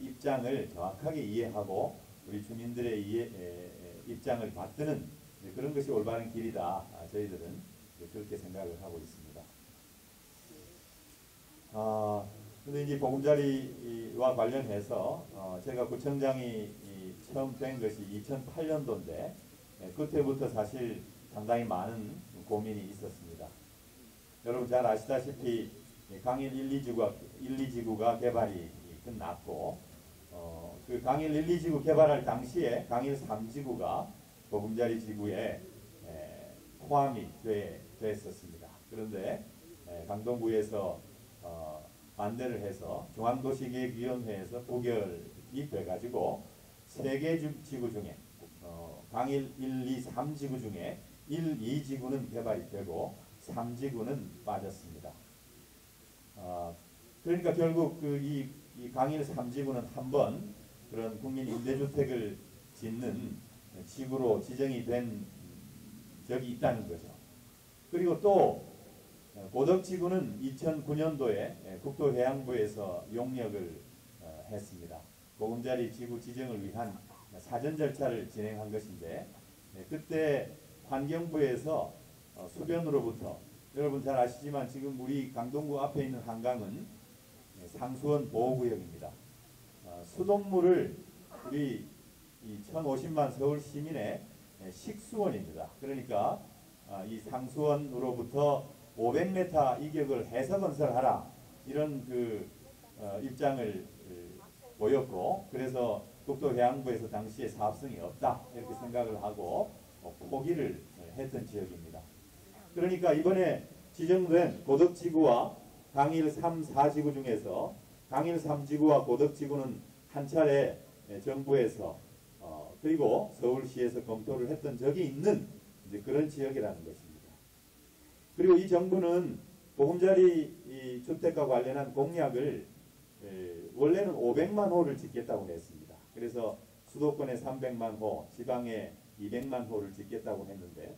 입장을 정확하게 이해하고 우리 주민들의 입장을 받드는 그런 것이 올바른 길이다. 저희들은 그렇게 생각을 하고 있습니다. 근데 이제 보금자리와 관련해서 제가 구청장이 처음 된 것이 2008년도인데 그때부터 사실 상당히 많은 고민이 있었습니다. 여러분 잘 아시다시피 강일 1, 2지구가 개발이 끝났고, 그 강일 1, 2지구 개발할 당시에 강일 3지구가 보금자리 지구에 포함이 됐었습니다. 그런데 강동구에서 반대를 해서 중앙도시계획위원회에서 부결이 돼가지고 3개 지구 중에 강일 1, 2, 3지구 중에 1, 2지구는 개발이 되고 3지구는 빠졌습니다. 그러니까 결국 이 강일 3지구는 한번 그런 국민 임대주택을 짓는 지구로 지정이 된 적이 있다는 거죠. 그리고 또 고덕지구는 2009년도에 국토해양부에서 용역을 했습니다. 보금자리 지구 지정을 위한 사전 절차를 진행한 것인데, 그때 환경부에서 수변으로부터, 여러분 잘 아시지만 지금 우리 강동구 앞에 있는 한강은 상수원 보호구역입니다. 수돗물을 우리 1050만 서울 시민의 식수원입니다. 그러니까 이 상수원으로부터 500m 이격을 해서 건설하라, 이런 입장을 보였고, 그래서 국토해양부에서 당시에 사업성이 없다 이렇게 생각을 하고 포기를 했던 지역입니다. 그러니까 이번에 지정된 고덕지구와 강일 3, 4지구 중에서 강일 3지구와 고덕지구는 한 차례 정부에서 그리고 서울시에서 검토를 했던 적이 있는 이제 그런 지역이라는 것입니다. 그리고 이 정부는 보금자리 주택과 관련한 공약을 원래는 500만 호를 짓겠다고 했습니다. 그래서 수도권에 300만 호, 지방에 200만 호를 짓겠다고 했는데,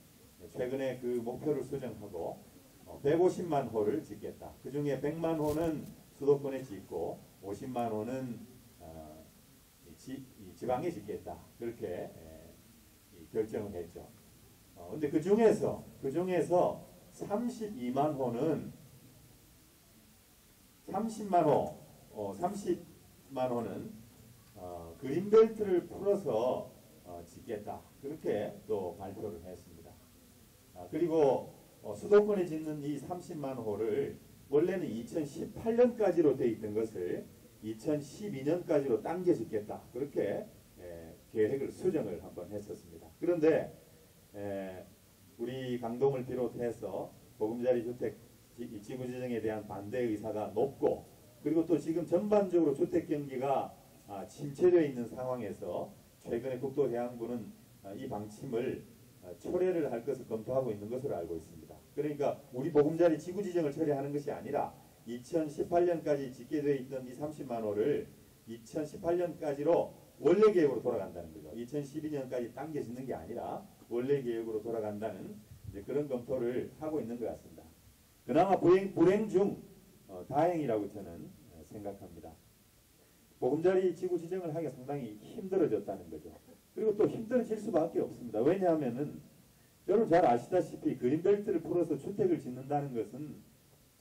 최근에 그 목표를 수정하고 150만 호를 짓겠다. 그 중에 100만 호는 수도권에 짓고 50만 호는 지방에 짓겠다. 그렇게 결정을 했죠. 근데 그 중에서 32만 호는 30만 호는 그린벨트를 풀어서 짓겠다. 그렇게 또 발표를 했습니다. 그리고 수도권에 짓는 이 30만 호를 원래는 2018년까지로 돼 있던 것을 2012년까지로 당겨 짓겠다. 그렇게 계획을 수정을 한번 했었습니다. 그런데 우리 강동을 비롯해서 보금자리 주택 지구 지정에 대한 반대 의사가 높고, 그리고 또 지금 전반적으로 주택 경기가 침체되어 있는 상황에서 최근에 국토해양부는 이 방침을 철회를 할 것을 검토하고 있는 것으로 알고 있습니다. 그러니까 우리 보금자리 지구 지정을 철회하는 것이 아니라 2018년까지 짓게 되어 있던 이 30만 호를 2018년까지로 원래 계획으로 돌아간다는 거죠. 2012년까지 당겨 짓는 게 아니라 원래 계획으로 돌아간다는 이제 그런 검토를 하고 있는 것 같습니다. 그나마 불행 중 다행이라고 저는 생각합니다. 보금자리 지구 지정을 하기가 상당히 힘들어졌다는 거죠. 그리고 또 힘들어질 수밖에 없습니다. 왜냐하면은 여러분 잘 아시다시피 그린벨트를 풀어서 주택을 짓는다는 것은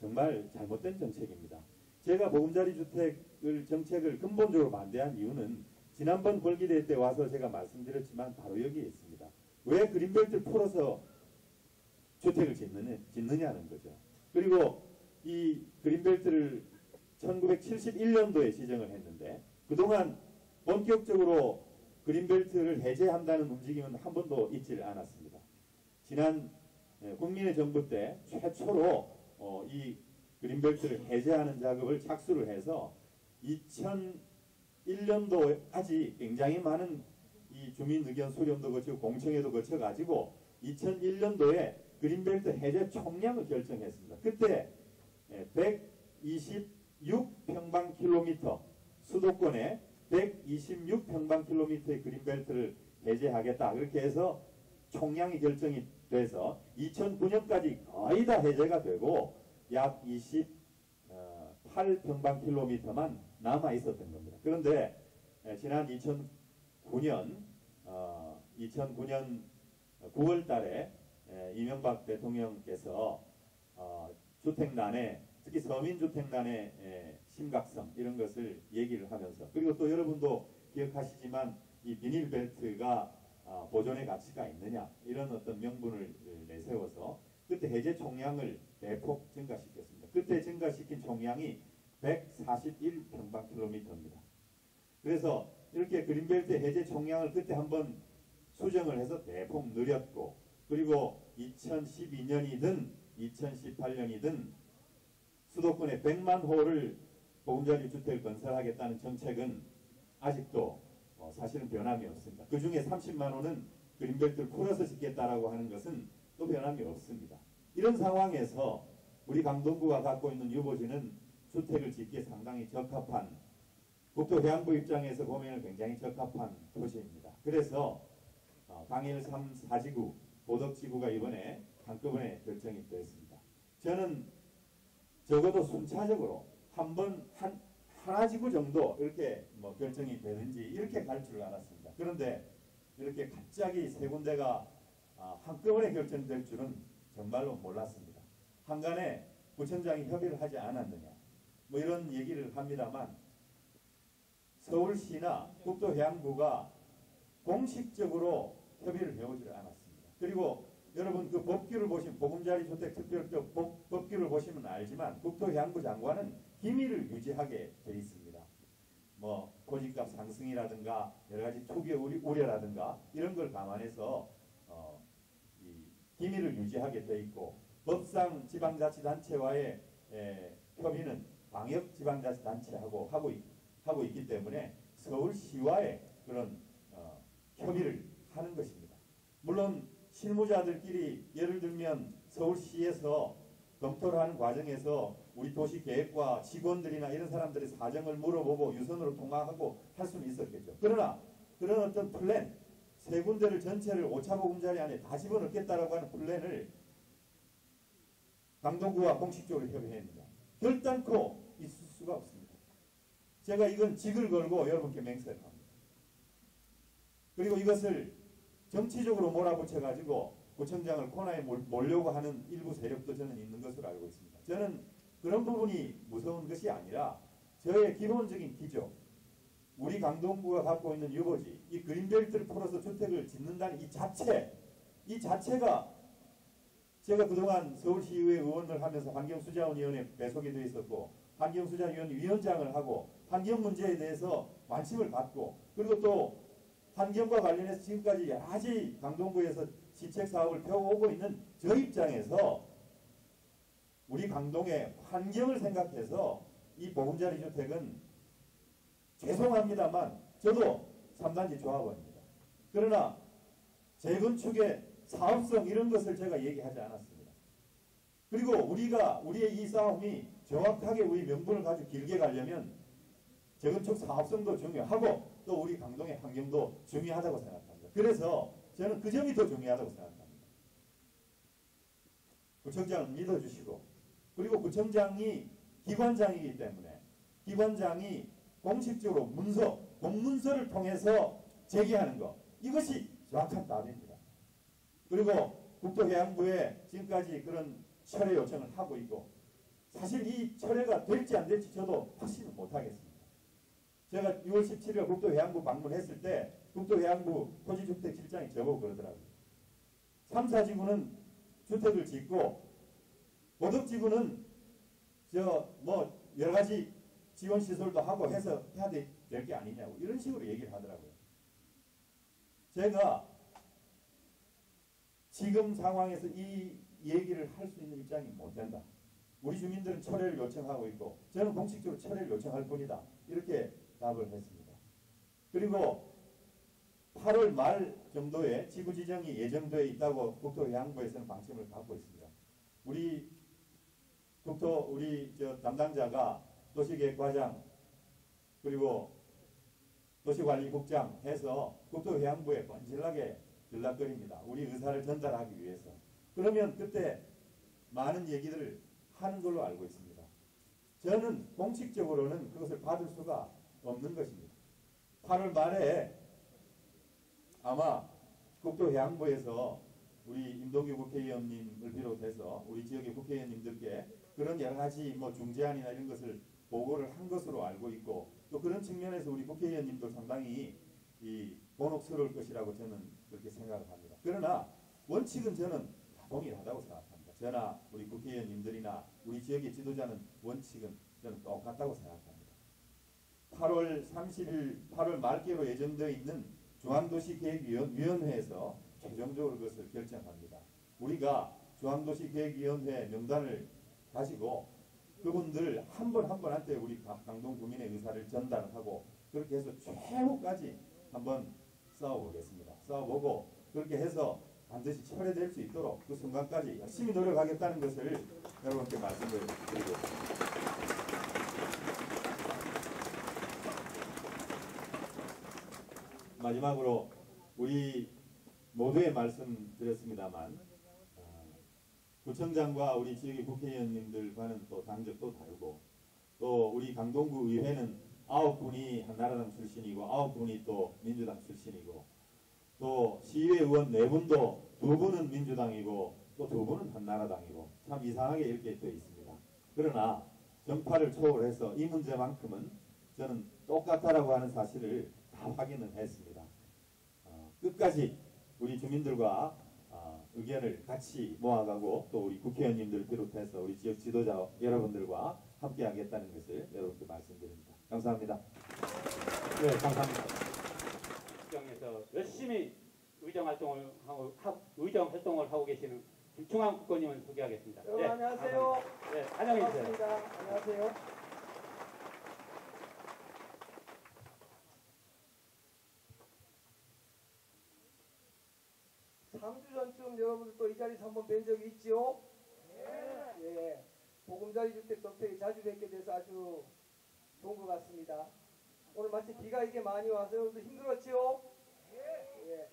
정말 잘못된 정책입니다. 제가 보금자리 주택을 정책을 근본적으로 반대한 이유는 지난번 벌기대 때 와서 제가 말씀드렸지만 바로 여기에 있습니다. 왜 그린벨트를 풀어서 주택을 짓느냐는 거죠. 그리고 이 그린벨트를 1971년도에 지정을 했는데 그동안 본격적으로 그린벨트를 해제한다는 움직임은 한 번도 있지를 않았습니다. 지난 국민의 정부 때 최초로 이 그린벨트를 해제하는 작업을 착수를 해서 2001년도까지 굉장히 많은 이 주민 의견 수렴도 거치고 공청회도 거쳐가지고 2001년도에 그린벨트 해제 총량을 결정했습니다. 그때 126평방킬로미터 수도권에 126평방킬로미터의 그린벨트를 해제하겠다. 그렇게 해서 총량이 결정이 돼서 2009년까지 거의 다 해제가 되고 약 28평방킬로미터만 남아 있었던 겁니다. 그런데 지난 2009년 9월 달에 이명박 대통령께서 주택난에 특히 서민주택난의 심각성 이런 것을 얘기를 하면서, 그리고 또 여러분도 기억하시지만 이 비닐벨트가 보존의 가치가 있느냐 이런 어떤 명분을 내세워서 그때 해제 총량을 대폭 증가시켰습니다. 그때 증가시킨 총량이 141평방킬로미터입니다. 그래서 이렇게 그린벨트 해제 총량을 그때 한번 수정을 해서 대폭 늘렸고, 그리고 2012년이든 2018년이든 수도권에 100만 호를 보금자리 주택을 건설하겠다는 정책은 아직도 사실은 변함이 없습니다. 그 중에 30만 호는 그린벨트를 풀어서 짓겠다라고 하는 것은 또 변함이 없습니다. 이런 상황에서 우리 강동구가 갖고 있는 유보지는 주택을 짓기에 상당히 적합한, 국토해양부 입장에서 보면 굉장히 적합한 도시입니다. 그래서 강일 3, 4지구, 보덕지구가 이번에 한꺼번에 결정이 되었습니다. 저는 적어도 순차적으로 하나 지구 정도 이렇게 결정이 되는지 이렇게 갈 줄 알았습니다. 그런데 이렇게 갑자기 세 군데가 한꺼번에 결정될 줄은 정말로 몰랐습니다. 한간에 구청장이 협의를 하지 않았느냐 이런 얘기를 합니다만 서울시나 국토해양부가 공식적으로 협의를 해오지를 않았습니다. 그리고 여러분 그 법규를 보시면 보금자리 주택 특별법 법규를 보시면 알지만 국토해양부 장관은 기밀을 유지하게 돼 있습니다. 고집값 상승이라든가 여러 가지 투기 우려라든가 이런 걸 감안해서 이 기밀을 유지하게 돼 있고, 법상 지방자치단체와의 협의는 광역지방자치단체하고 하고 있기 때문에 서울시와의 그런 협의를 하는 것입니다. 물론 실무자들끼리 예를 들면 서울시에서 검토를 하는 과정에서 우리 도시계획과 직원들이나 이런 사람들의 사정을 물어보고 유선으로 통화하고 할 수는 있었겠죠. 그러나 그런 어떤 플랜, 세 군데를 전체를 오차보금자리 안에 다 집어넣겠다라고 하는 플랜을 강동구와 공식적으로 협의했습니다. 결단코 있을 수가 없습니다. 제가 이건 직을 걸고 여러분께 맹세를 합니다. 그리고 이것을 정치적으로 몰아붙여가지고 구청장을 코너에 몰려고 하는 일부 세력도 저는 있는 것으로 알고 있습니다. 저는 그런 부분이 무서운 것이 아니라 저의 기본적인 기조, 우리 강동구가 갖고 있는 유보지, 이 그린벨트를 풀어서 주택을 짓는다는 이 자체가 제가 그동안 서울시의회 의원을 하면서 환경수자원위원회 배속이 되어 있었고 환경수자위원 위원장을 하고 환경 문제에 대해서 관심을 갖고 그리고 또 환경과 관련해서 지금까지 여러 가지 강동구에서 시책 사업을 펴오고 있는 저 입장에서 우리 강동의 환경을 생각해서 이 보금자리 주택은 죄송합니다만 저도 3단지 조합원입니다. 그러나 재건축의 사업성 이런 것을 제가 얘기하지 않았습니다. 그리고 우리의 이 싸움이 정확하게 우리 명분을 가지고 길게 가려면 재건축 사업성도 중요하고 또 우리 강동의 환경도 중요하다고 생각합니다. 그래서 저는 그 점이 더 중요하다고 생각합니다. 구청장을 믿어주시고 그리고 구청장이 기관장이기 때문에 기관장이 공식적으로 공문서를 통해서 제기하는 것 이것이 정확한 답입니다. 그리고 국토해양부에 지금까지 그런 철회 요청을 하고 있고 사실 이 철회가 될지 안 될지 저도 확신을 못하겠습니다. 제가 6월 17일 국토해양부 방문했을 때 국토해양부 토지주택실장이 저보고 그러더라고요. 3, 4지구는 주택을 짓고 고덕지구는 여러 가지 지원 시설도 하고 해서 해야 될 게 아니냐고 이런 식으로 얘기를 하더라고요. 제가 지금 상황에서 이 얘기를 할 수 있는 입장이 못 된다. 우리 주민들은 철회를 요청하고 있고 저는 공식적으로 철회를 요청할 뿐이다. 이렇게 답을 했습니다. 그리고 8월 말 정도에 지구 지정이 예정되어 있다고 국토해양부에서는 방침을 갖고 있습니다. 우리 담당자가 도시계획과장 그리고 도시관리국장 해서 국토해양부에 번질나게 연락드립니다. 우리 의사를 전달하기 위해서. 그러면 그때 많은 얘기들을 하는 걸로 알고 있습니다. 저는 공식적으로는 그것을 받을 수가 없는 것입니다. 8월 말에 아마 국토해양부에서 우리 임동규 국회의원님을 비롯해서 우리 지역의 국회의원님들께 그런 여러 가지 중재안이나 이런 것을 보고를 한 것으로 알고 있고 또 그런 측면에서 우리 국회의원님도 상당히 곤혹스러울 것이라고 저는 그렇게 생각을 합니다. 그러나 원칙은 저는 다 동일하다고 생각합니다. 저나 우리 국회의원님들이나 우리 지역의 지도자는 원칙은 저는 똑같다고 생각합니다. 8월 30일 8월 말께로 예정되어 있는 중앙도시계획위원회에서 최종적으로 그것을 결정합니다. 우리가 중앙도시계획위원회 명단을 가지고 그분들 한 분 한 분한테 우리 강동 구민의 의사를 전달하고 그렇게 해서 최후까지 한번 싸워보겠습니다. 싸워보고 그렇게 해서 반드시 철회될 수 있도록 그 순간까지 열심히 노력하겠다는 것을 여러분께 말씀을 드리고 있습니다. 마지막으로 우리 모두의 말씀드렸습니다만 구청장과 우리 지역의 국회의원님들과는 또 당적도 다르고 또 우리 강동구 의회는 9분이 한나라당 출신이고 9분이 또 민주당 출신이고 또 시의회 의원 4분도 2분은 민주당이고 또 2분은 한나라당이고 참 이상하게 이렇게 되어 있습니다. 그러나 정파를 초월해서 이 문제만큼은 저는 똑같다라고 하는 사실을 다 확인을 했습니다. 끝까지 우리 주민들과 의견을 같이 모아가고 또 우리 국회의원님들을 비롯해서 우리 지역 지도자 여러분들과 함께 하겠다는 것을 여러분께 말씀드립니다. 감사합니다. 네, 감사합니다. 시장에서 열심히 의정 활동을 하고 계시는 김충환 국회의원님을 소개하겠습니다. 여러분 네, 안녕하세요. 네, 환영해 주세요. 반갑습니다. 안녕하세요. 3주 전쯤 여러분들 또 이 자리에서 한번 뵌 적이 있지요? 예. 보금자리 주택 덕택이 자주 뵙게 돼서 아주 좋은 것 같습니다. 오늘 마치 비가 이게 많이 와서 여러분들 힘들었지요? 예.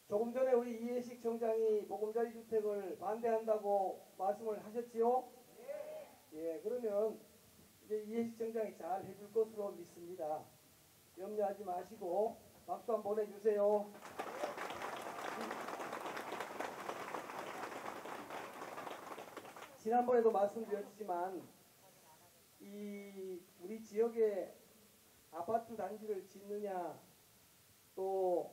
조금 전에 우리 이해식 청장이 보금자리 주택을 반대한다고 말씀을 하셨지요? 예. 그러면 이제 이해식 청장이 잘 해줄 것으로 믿습니다. 염려하지 마시고 박수 한번 보내주세요. 지난번에도 말씀드렸지만 우리 지역에 아파트 단지를 짓느냐 또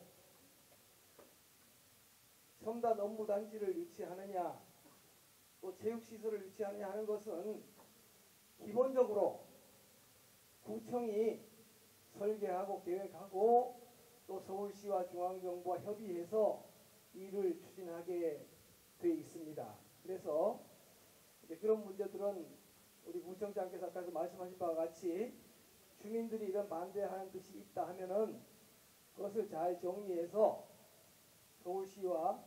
첨단 업무 단지를 유치하느냐 또 체육시설을 유치하느냐 하는 것은 기본적으로 구청이 설계하고 계획하고 또 서울시와 중앙정부와 협의해서 일을 추진하게 돼 있습니다. 그래서 이제 그런 문제들은 우리 구청장께서 아까 말씀하신 바와 같이 주민들이 이런 반대하는 뜻이 있다 하면은 그것을 잘 정리해서 서울시와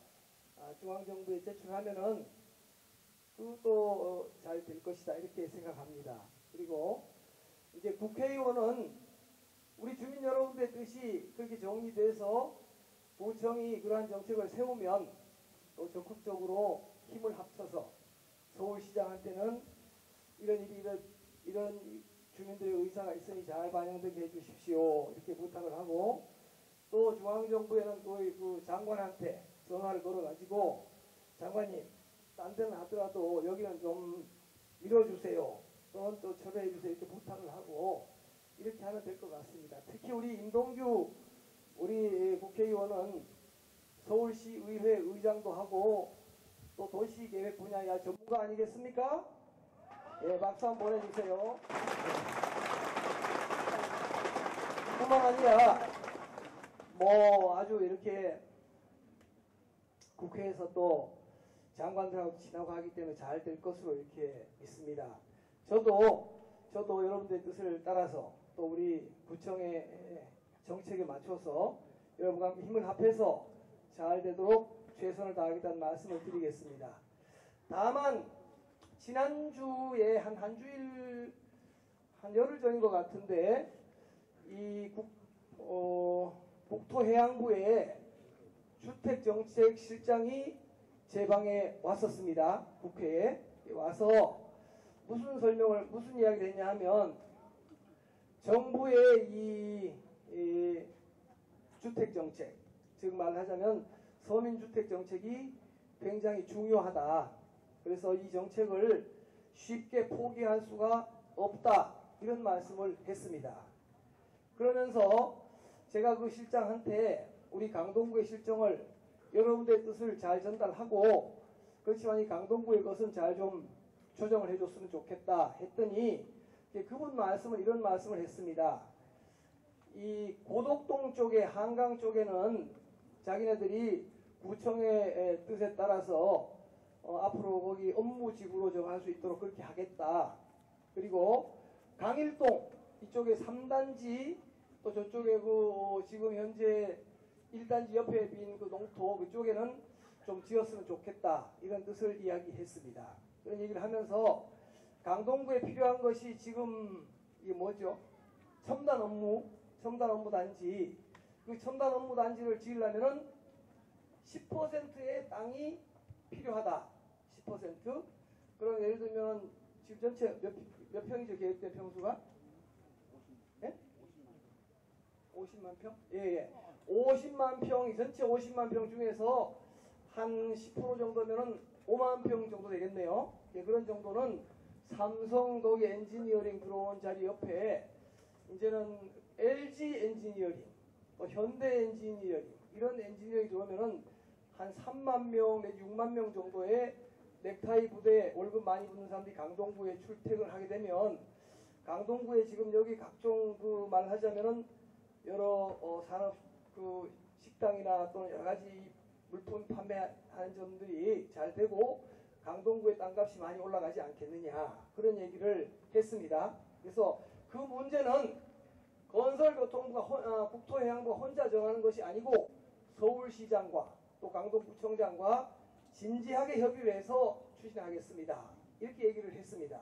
중앙정부에 제출하면은 또 잘 될 것이다 이렇게 생각합니다. 그리고 이제 국회의원은 우리 주민 여러분들의 뜻이 그렇게 정리돼서 구청이 그러한 정책을 세우면 또 적극적으로 힘을 합쳐서 서울시장한테는 이런 주민들의 의사가 있으니 잘 반영되게 해주십시오 이렇게 부탁을 하고 또 중앙정부에는 또 그 장관한테 전화를 걸어가지고 장관님 딴 데는 하더라도 여기는 좀 밀어주세요 또는 또 철회해주세요 이렇게 부탁을 하고 이렇게 하면 될 것 같습니다. 특히 우리 임동규 우리 국회의원은 서울시 의회 의장도 하고 또 도시계획 분야의 전문가 아니겠습니까? 예, 박수 한번 보내주세요. 뿐만 아니라 뭐 아주 이렇게 국회에서 또 장관들하고 친하고 하기 때문에 잘 될 것으로 이렇게 믿습니다. 저도 여러분들의 뜻을 따라서 또 우리 구청의 정책에 맞춰서 여러분과 함께 힘을 합해서 잘 되도록 최선을 다하겠다는 말씀을 드리겠습니다. 다만 지난주에 한 주일 한 열흘 전인 것 같은데 이 국토해양부의 주택정책실장이 제 방에 왔었습니다. 국회에 와서 무슨 이야기를 했냐 하면 정부의 이 주택정책 즉 말하자면 서민주택정책이 굉장히 중요하다. 그래서 이 정책을 쉽게 포기할 수가 없다. 이런 말씀을 했습니다. 그러면서 제가 그 실장한테 우리 강동구의 실정을 여러분들의 뜻을 잘 전달하고 그렇지만 이 강동구의 것은 잘 좀 조정을 해줬으면 좋겠다 했더니 그분 말씀은 이런 말씀을 했습니다. 이 고덕동 쪽에 한강 쪽에는 자기네들이 구청의 뜻에 따라서 앞으로 거기 업무지구로 정할 수 있도록 그렇게 하겠다. 그리고 강일동 이쪽에 3단지 또 저쪽에 그 지금 현재 1단지 옆에 빈 그 농토 그쪽에는 좀 지었으면 좋겠다. 이런 뜻을 이야기했습니다. 그런 얘기를 하면서 강동구에 필요한 것이 지금 이게 뭐죠? 첨단 업무 단지. 그 첨단 업무 단지를 지으려면은 10%의 땅이 필요하다. 10%. 그럼 예를 들면 지금 전체 몇 평이죠? 계획된 평수가? 예? 50만 평? 예. 50만 평, 전체 50만 평 중에서 한 10% 정도면은 5만 평 정도 되겠네요. 예, 그런 정도는 삼성 거기 엔지니어링 들어온 자리 옆에 이제는 LG 엔지니어링, 현대 엔지니어링 이런 엔지니어링 들어오면은 한 3만 명 내지 6만 명 정도의 넥타이 부대 월급 많이 받는 사람들이 강동구에 출퇴근을 하게 되면 강동구에 지금 여기 각종 그 말하자면은 여러 산업 그 식당이나 또는 여러 가지 물품 판매하는 점들이 잘 되고 강동구의 땅값이 많이 올라가지 않겠느냐 그런 얘기를 했습니다. 그래서 그 문제는 건설교통부가 국토해양부가 혼자 정하는 것이 아니고 서울시장과 또 강동구청장과 진지하게 협의를 해서 추진하겠습니다. 이렇게 얘기를 했습니다.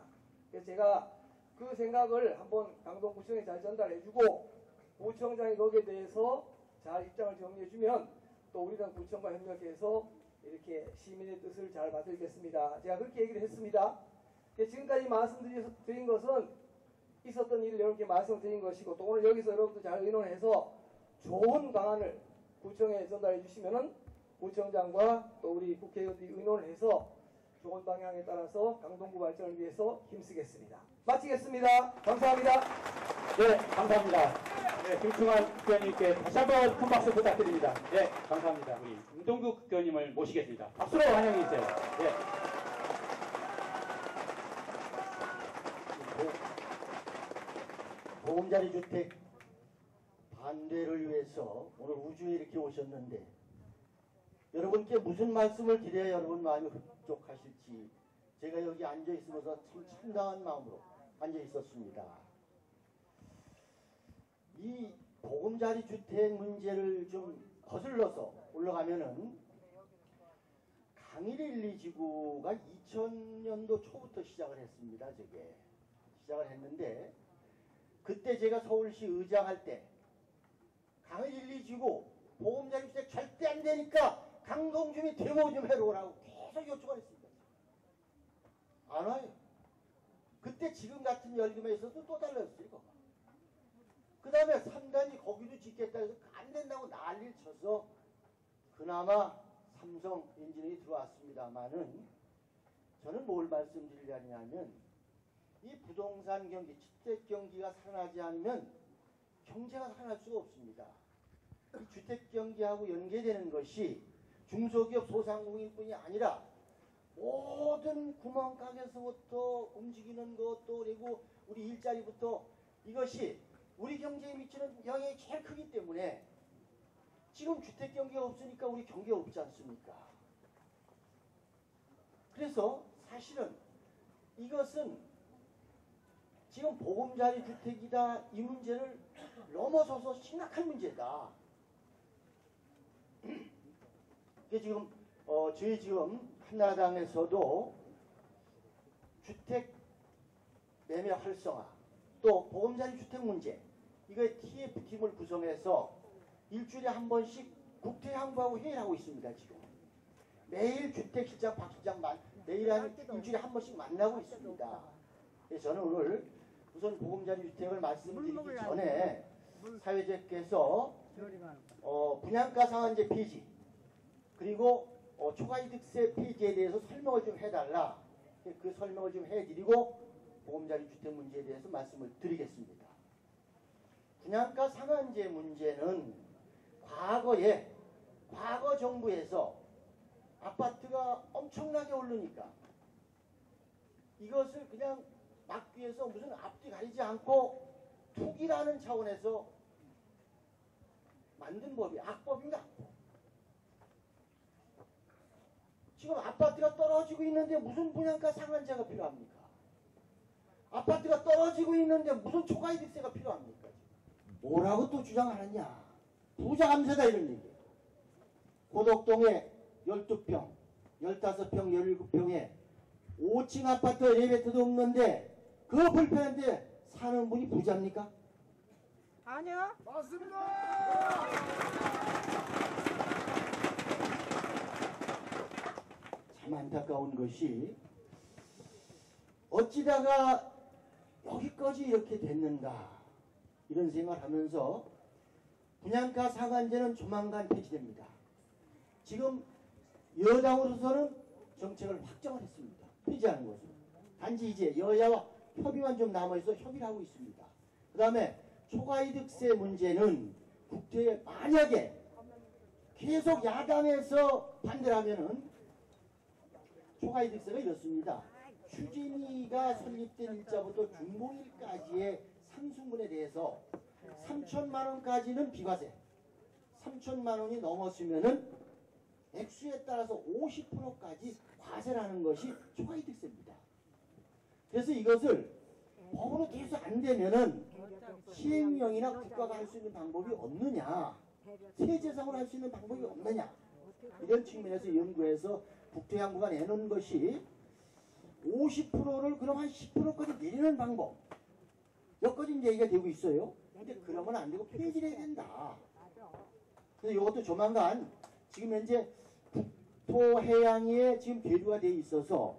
그래서 제가 그 생각을 한번 강동구청에 잘 전달해주고 구청장이 거기에 대해서 잘 입장을 정리해주면 또 우리랑 구청과 협력해서 이렇게 시민의 뜻을 잘 받들겠습니다. 제가 그렇게 얘기를 했습니다. 지금까지 말씀드린 것은 있었던 일을 이렇게 말씀드린 것이고 또 오늘 여기서 여러분들 잘 의논해서 좋은 방안을 구청에 전달해 주시면은 구청장과 또 우리 국회의원들이 의논을 해서 좋은 방향에 따라서 강동구 발전을 위해서 힘쓰겠습니다. 마치겠습니다. 감사합니다. 네, 감사합니다. 네, 김충환 국회의원님께 다시 한번 큰 박수 부탁드립니다. 네, 감사합니다. 우리 임동규 국회의원님을 모시겠습니다. 박수로 환영해 주세요. 네. 보금자리 주택 반대를 위해서 오늘 우주에 이렇게 오셨는데 여러분께 무슨 말씀을 드려야 여러분 마음이 흡족하실지 제가 여기 앉아 있으면서 참 참담한 마음으로 앉아 있었습니다. 이 보금자리 주택 문제를 좀 거슬러서 올라가면은 강일 1, 2지구가 2000년도 초부터 시작을 했습니다. 저게 시작을 했는데 그때 제가 서울시 의장할 때 강일 1, 2지구 보금자리 주택 절대 안 되니까 강동주민 데모 좀 해놓으라고 계속 요청을 했습니다. 안 와요. 그때 지금 같은 열기만 있어도 또 달랐어요. 이거. 그 다음에 3단지 거기도 짓겠다 해서 안 된다고 난리를 쳐서 그나마 삼성 엔지니어링이 들어왔습니다만은 저는 뭘 말씀드리려냐면 이 부동산 경기, 주택 경기가 살아나지 않으면 경제가 살아날 수가 없습니다. 이 주택 경기하고 연계되는 것이 중소기업 소상공인뿐이 아니라 모든 구멍가게에서부터 움직이는 것도 그리고 우리 일자리부터 이것이 우리 경제에 미치는 영향이 제일 크기 때문에 지금 주택 경기가 없으니까 우리 경기가 없지 않습니까? 그래서 사실은 이것은 지금 보금자리 주택이다 이 문제를 넘어서서 심각한 문제다. 이게 지금 저희 지금 한나라당에서도 주택 매매 활성화 또 보금자리 주택 문제 이거에 TF팀을 구성해서 일주일에 한 번씩 국토양보하고 회의를 하고 있습니다. 지금 매일 주택실장 박 실장 매일 일주일에 한 번씩 만나고 있습니다. 그래서 저는 오늘 우선 보금자리 주택을 말씀드리기 전에 사회자께서 분양가 상한제 폐지 그리고 초과이득세 폐지에 대해서 설명을 좀 해달라. 그 설명을 좀 해드리고 보금자리 주택 문제에 대해서 말씀을 드리겠습니다. 분양가 상한제 문제는 과거 정부에서 아파트가 엄청나게 오르니까 이것을 그냥 막기 위해서 무슨 앞뒤 가리지 않고 투기라는 차원에서 만든 법이 악법입니다. 지금 아파트가 떨어지고 있는데 무슨 분양가 상한제가 필요합니까? 아파트가 떨어지고 있는데 무슨 초과이득세가 필요합니까? 뭐라고 또 주장하느냐? 부자감세다 이런 얘기예요. 고덕동에 12평, 15평, 17평에 5층 아파트 엘리베이터도 없는데 그거 불편한데 사는 분이 부자입니까? 아니요. 맞습니다. 참 안타까운 것이 어찌다가 여기까지 이렇게 됐는가 이런 생각을 하면서 분양가 상한제는 조만간 폐지됩니다. 지금 여당으로서는 정책을 확정을 했습니다. 폐지하는 것으로. 단지 이제 여야와 협의만 좀 남아있어 협의를 하고 있습니다. 그 다음에 초과이득세 문제는 국회에 만약에 계속 야당에서 반대를 하면은 초과이득세가 이렇습니다. 추진위가 설립된 일자부터 준공일까지의 상수분에 대해서 3천만 원까지는 비과세, 3천만 원이 넘었으면은 액수에 따라서 50%까지 과세라는 것이 초과이득세입니다. 그래서 이것을 법으로 계속 안 되면은 시행령이나 국가가 할 수 있는 방법이 없느냐, 세제상으로 할 수 있는 방법이 없느냐, 이런 측면에서 연구해서 국토양부가 내놓은 것이 50%를 그럼 한 10%까지 내리는 방법, 여기까지 얘기가 되고 있어요. 근데 그러면 안 되고 폐지를 해야 된다. 그래서 이것도 조만간 지금 현재 국토해양위에 지금 계류가 되어 있어서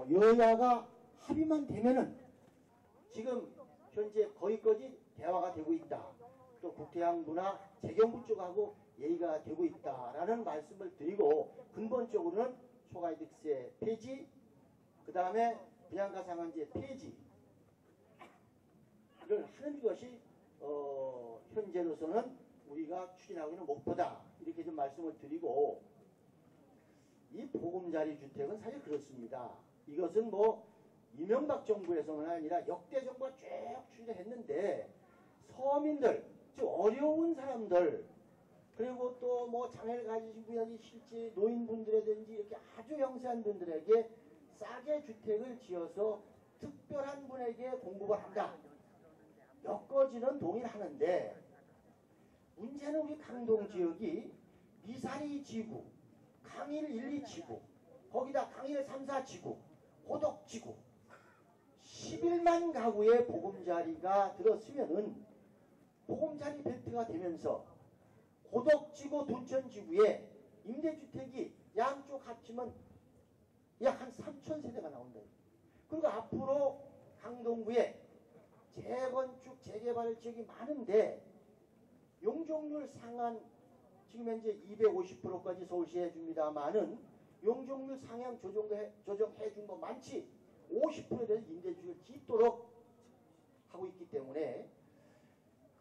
여야가 합의만 되면은 지금 현재 거기까지 대화가 되고 있다. 또 국토양부나 재경부 쪽하고 얘기가 되고 있다라는 말씀을 드리고 근본적으로는 초과이득세 폐지, 그 다음에 분양가 상한제 폐지를 하는 것이 현재로서는 우리가 추진하고 있는 목표다, 이렇게 좀 말씀을 드리고, 이 보금자리 주택은 사실 그렇습니다. 이것은 뭐 이명박 정부에서만 아니라 역대 정부가 쭉 추진했는데, 서민들, 즉 어려운 사람들, 그리고 또 뭐 장애를 가지신 분이 실제 노인분들이라든지 이렇게 아주 영세한 분들에게 싸게 주택을 지어서 특별한 분에게 공급을 한다, 여건지는 동일하는데, 문제는 우리 강동 지역이 미사리 지구, 강일 1, 2지구, 거기다 강일 3, 4지구, 고덕지구 11만 가구의 보금자리가 들었으면은 보금자리 벨트가 되면서 고덕지구, 둔천지구에 임대주택이 양쪽 합치면 약 한 3,000세대가 나온다. 그리고 앞으로 강동구에 재건축, 재개발 지역이 많은데 용적률 상한, 지금 현재 250%까지 서울시에 해줍니다만은 용적률 상향 조정해 준 거 많지 50%에 대해서 임대주택을 짓도록 하고 있기 때문에,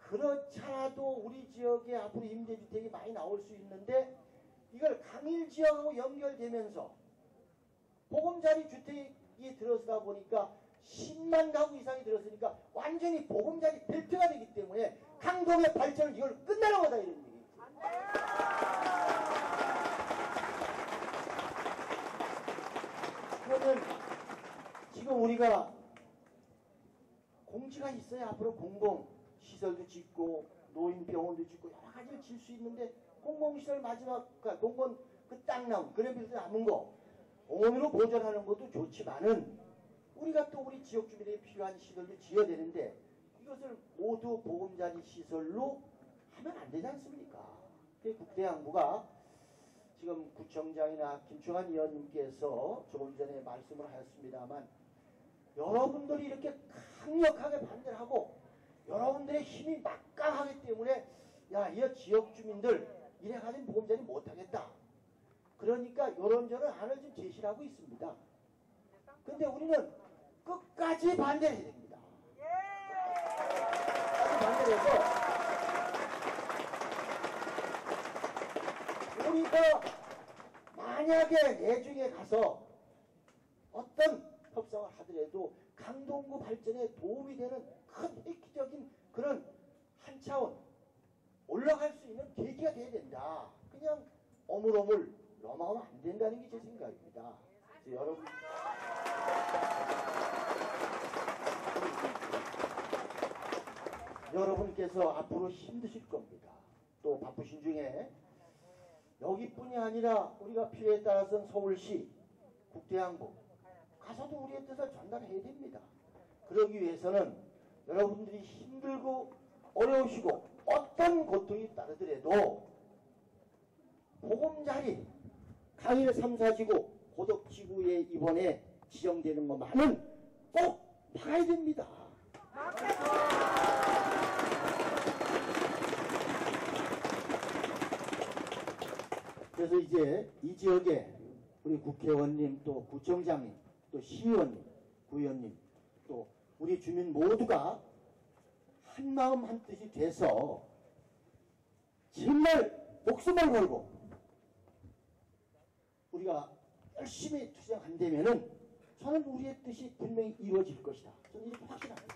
그렇잖아도 우리 지역에 앞으로 임대주택이 많이 나올 수 있는데, 이걸 강일 지역하고 연결되면서 보금자리 주택이 들어서다 보니까 10만 가구 이상이 들었으니까 완전히 보금자리 벨트가 되기 때문에 강동의 발전을 이걸 끝내는 거다, 이런 얘기. 그러면 지금 우리가 공지가 있어야 앞으로 공공시설도 짓고 노인병원도 짓고 여러 가지를 질 수 있는데, 공공시설 마지막 공무원 그 땅 나온 그래비도 남은 거 공원으로 보존하는 것도 좋지만은 우리가 또 우리 지역 주민에게 필요한 시설도 지어야 되는데, 이것을 모두 보금자리 시설로 하면 안 되지 않습니까? 국대양부가 지금 구청장이나 김충환 의원님께서 조금 전에 말씀을 하였습니다만, 여러분들이 이렇게 강력하게 반대를 하고 여러분들의 힘이 막강하기 때문에 야, 이 지역 주민들 이래가지고 보금자리 못하겠다, 그러니까 이런저런 안을 좀 제시를 하고 있습니다. 근데 우리는 끝까지 반대를 해야 됩니다. 끝까지 반대를 해서 우리가 만약에 내중에 가서 어떤 협상을 하더라도 강동구 발전에 도움이 되는 큰 획기적인 그런 한 차원 올라갈 수 있는 계기가 돼야 된다. 그냥 어물어물 넘어가면 안 된다는 게 제 생각입니다. 여러분, 여러분께서 앞으로 힘드실 겁니다. 또 바쁘신 중에 여기뿐이 아니라 우리가 필요에 따라서는 서울시, 국대양부 가서도 우리의 뜻을 전달해야 됩니다. 그러기 위해서는 여러분들이 힘들고 어려우시고 어떤 고통이 따르더라도 보금자리 강일 3, 4지구 고덕지구에 이번에 지정되는 것만은 꼭 막아야 됩니다. 그래서 이제 이 지역에 우리 국회의원님, 또 구청장님, 또 시의원님, 구의원님, 또 우리 주민 모두가 한마음 한뜻이 돼서 정말 목숨을 걸고 우리가 열심히 투쟁한다면은 저는 우리의 뜻이 분명히 이루어질 것이다. 저는 이렇게 확신합니다.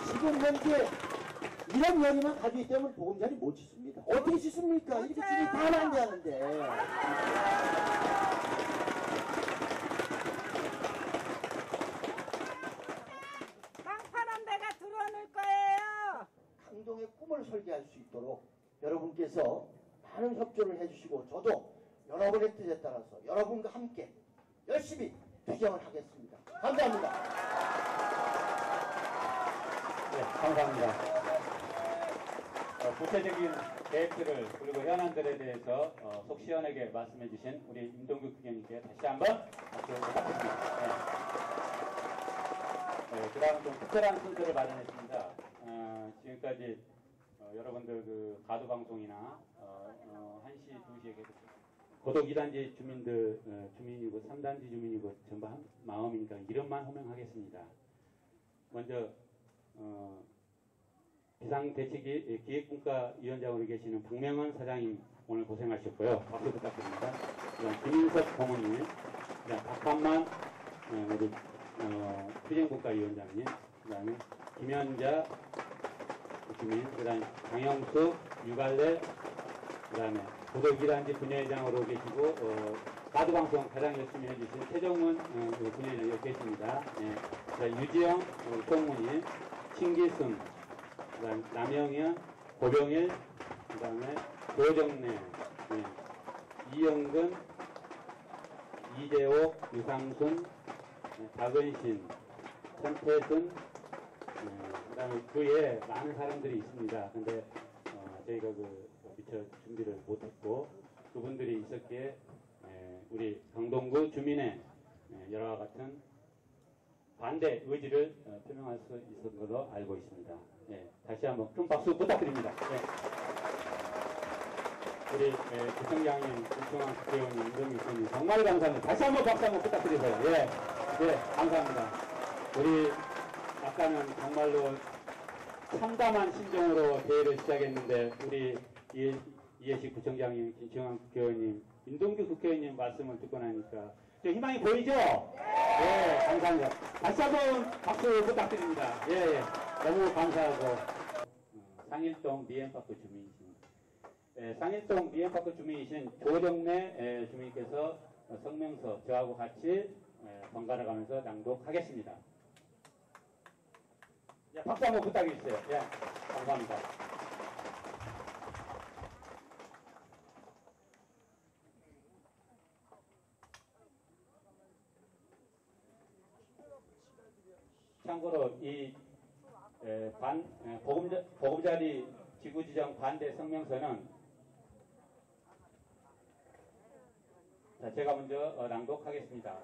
지금 현재 이런 열의만 가지고 있다면 보금자리 못 짓습니다. 어떻게 짓습니까? 이렇게 주민이 다 반대하는데. 땅 파란 데가 들어올 거예요. 강동의 꿈을 설계할 수 있도록 여러분께서 많은 협조를 해주시고, 저도 여러분의 뜻에 따라서 여러분과 함께 열심히 투쟁을 하겠습니다. 감사합니다. 네, 감사합니다. 구체적인 계획들을 그리고 현안들에 대해서 속 시원하게 말씀해 주신 우리 임동규 국회의원님께 다시 한번 박수 부탁드립니다. 네, 그 다음 좀 특별한 순서를 마련했습니다. 지금까지 여러분들 그 가두 방송이나 1시, 2시에 고독 2단지 주민들 주민이고 3단지 주민이고 전부 한 마음이니까 이름만 호명하겠습니다. 먼저 비상대책위 기획분과위원장으로 계시는 박명헌 사장님 오늘 고생하셨고요. 박수 부탁드립니다. 그다음 김인석 고모님, 그다음 박한만 우리 투쟁국가위원장님, 그다음에 김현자 주민, 그다음 강영숙 유갈래, 그다음에 고독 2단지 분야회장으로 계시고 가두방송 가장 열심히 해주신 최정문 분야회장 여기 계십니다. 네. 그다음 유지영 총무님, 신기순, 그다음 남영현, 고병일, 그다음에 조정래, 네. 이영근, 이재옥, 유상순, 네. 박은신, 천태순, 그다음에 그에 많은 사람들이 있습니다. 근데 저희가 미처 준비를 못했고 그분들이 있었기에 우리 강동구 주민의 여러 같은 반대 의지를 표명할 수 있었던 걸로 알고 있습니다. 다시 한번 큰 박수 부탁드립니다. 우리 구청장님, 구청장 국회의원님, 이동민님 정말 감사합니다. 다시 한번 박수 한번 부탁드리세요. 감사합니다. 우리 아까는 정말로 참담한 심정으로 대회를 시작했는데 우리 이해식 구청장님, 김청환 국회의원님, 민동규 국회의원님 말씀을 듣고 나니까 희망이 보이죠? 네, 감사합니다. 다시 한번 박수 부탁드립니다. 너무 감사하고 상일동 미엠파크 주민이십니다. 상일동 미엠파크 주민이신 조정래 주민께서 성명서 저하고 같이 번갈아 가면서 낭독하겠습니다. 박수 한번 부탁해 주세요. 감사합니다. 참고로 이 보금자리 지구지정 반대 성명서는 제가 먼저 낭독하겠습니다.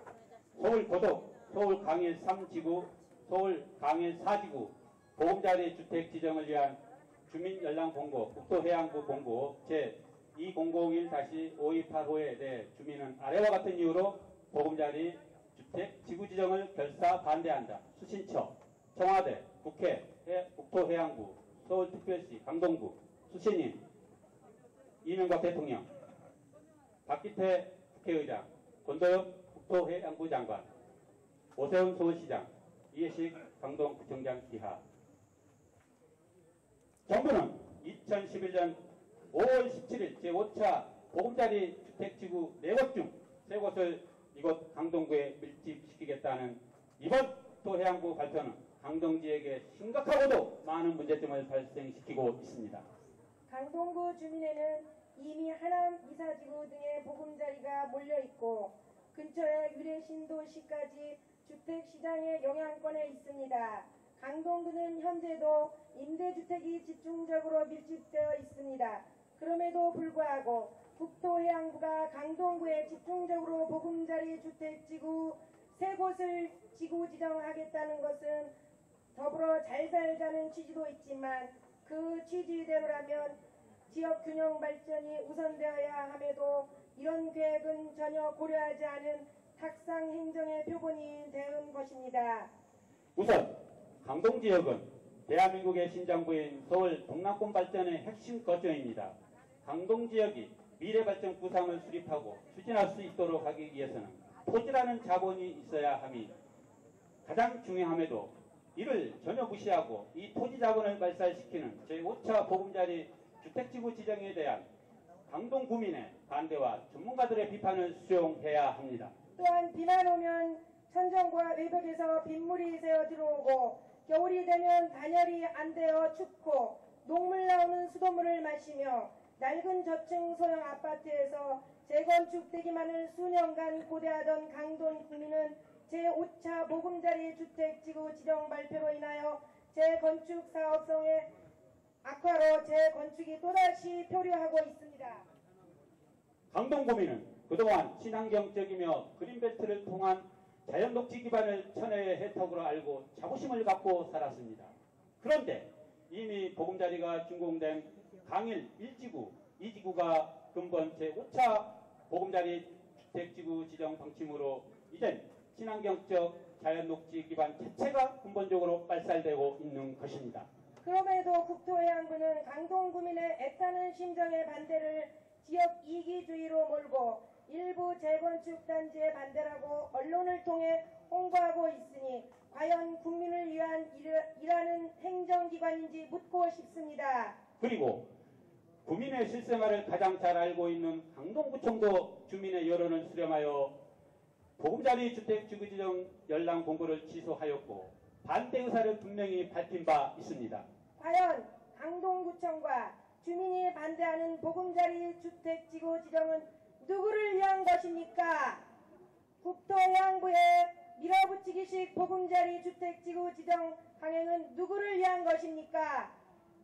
서울 고독, 서울 강일 3지구, 서울 강일 4지구 보금자리 주택 지정을 위한 주민연락본고 국토해양부 본고 제2001-5285에 대해 주민은 아래와 같은 이유로 보금자리 주택 지구 지정을 결사 반대한다. 수신처, 청와대, 국회, 국토해양부, 서울특별시, 강동구, 수신인, 이명박 대통령, 박기태 국회의장, 권도엽 국토해양부 장관, 오세훈 서울시장, 이해식 강동구청장 기하. 정부는 2011년 5월 17일 제5차 보금자리 주택지구 4곳 중 3곳을 이곳 강동구에 밀집시키겠다는 이번 국토해양부 발표는 강동지역에 심각하고도 많은 문제점을 발생시키고 있습니다. 강동구 주민에는 이미 하남 이사지구 등의 보금자리가 몰려있고 근처에 유래신도시까지 주택시장의 영향권에 있습니다. 강동구는 현재도 임대주택이 집중적으로 밀집되어 있습니다. 그럼에도 불구하고 국토해양부가 강동구에 집중적으로 보금자리 주택지구 3곳을 지구 지정하겠다는 것은 더불어 잘 살자는 취지도 있지만 그 취지대로라면 지역균형 발전이 우선되어야 함에도 이런 계획은 전혀 고려하지 않은 탁상 행정의 표본이 되는 것입니다. 우선 강동지역은 대한민국의 신장부인 서울 동남권 발전의 핵심 거점입니다. 강동지역이 미래발전 구상을 수립하고 추진할 수 있도록 하기 위해서는 토지라는 자본이 있어야 함이 가장 중요함에도 이를 전혀 무시하고 이 토지 자본을 발달시키는 제5차 보금자리 주택지구 지정에 대한 강동구민의 반대와 전문가들의 비판을 수용해야 합니다. 또한 비만 오면 천정과 외벽에서 빗물이 새어 들어오고 겨울이 되면 단열이 안 되어 춥고 녹물 나오는 수돗물을 마시며 낡은 저층 소형 아파트에서 재건축되기만을 수년간 고대하던 강동 구민은 제5차 보금자리 주택지구 지정 발표로 인하여 재건축 사업성의 악화로 재건축이 또다시 표류하고 있습니다. 강동구민은 그동안 친환경적이며 그린벨트를 통한 자연녹지 기반을 천혜의 혜택으로 알고 자부심을 갖고 살았습니다. 그런데 이미 보금자리가 준공된 강일 1지구, 2지구가 근본 제5차 보금자리 주택지구 지정 방침으로 이젠 친환경적 자연녹지 기반 자체가 근본적으로 발달되고 있는 것입니다. 그럼에도 국토해양부는 강동구민의 애타는 심정의 반대를 지역 이기주의로 몰고 일부 재건축 단지의 반대라고 언론을 통해 홍보하고 있으니 과연 국민을 위한 일하는 행정기관인지 묻고 싶습니다. 그리고 구민의 실생활을 가장 잘 알고 있는 강동구청도 주민의 여론을 수렴하여 보금자리 주택지구 지정 연락 공고를 취소하였고 반대 의사를 분명히 밝힌 바 있습니다. 과연 강동구청과 주민이 반대하는 보금자리 주택지구 지정은 누구를 위한 것입니까? 국토해양부의 밀어붙이기식 보금자리 주택지구 지정 강행은 누구를 위한 것입니까?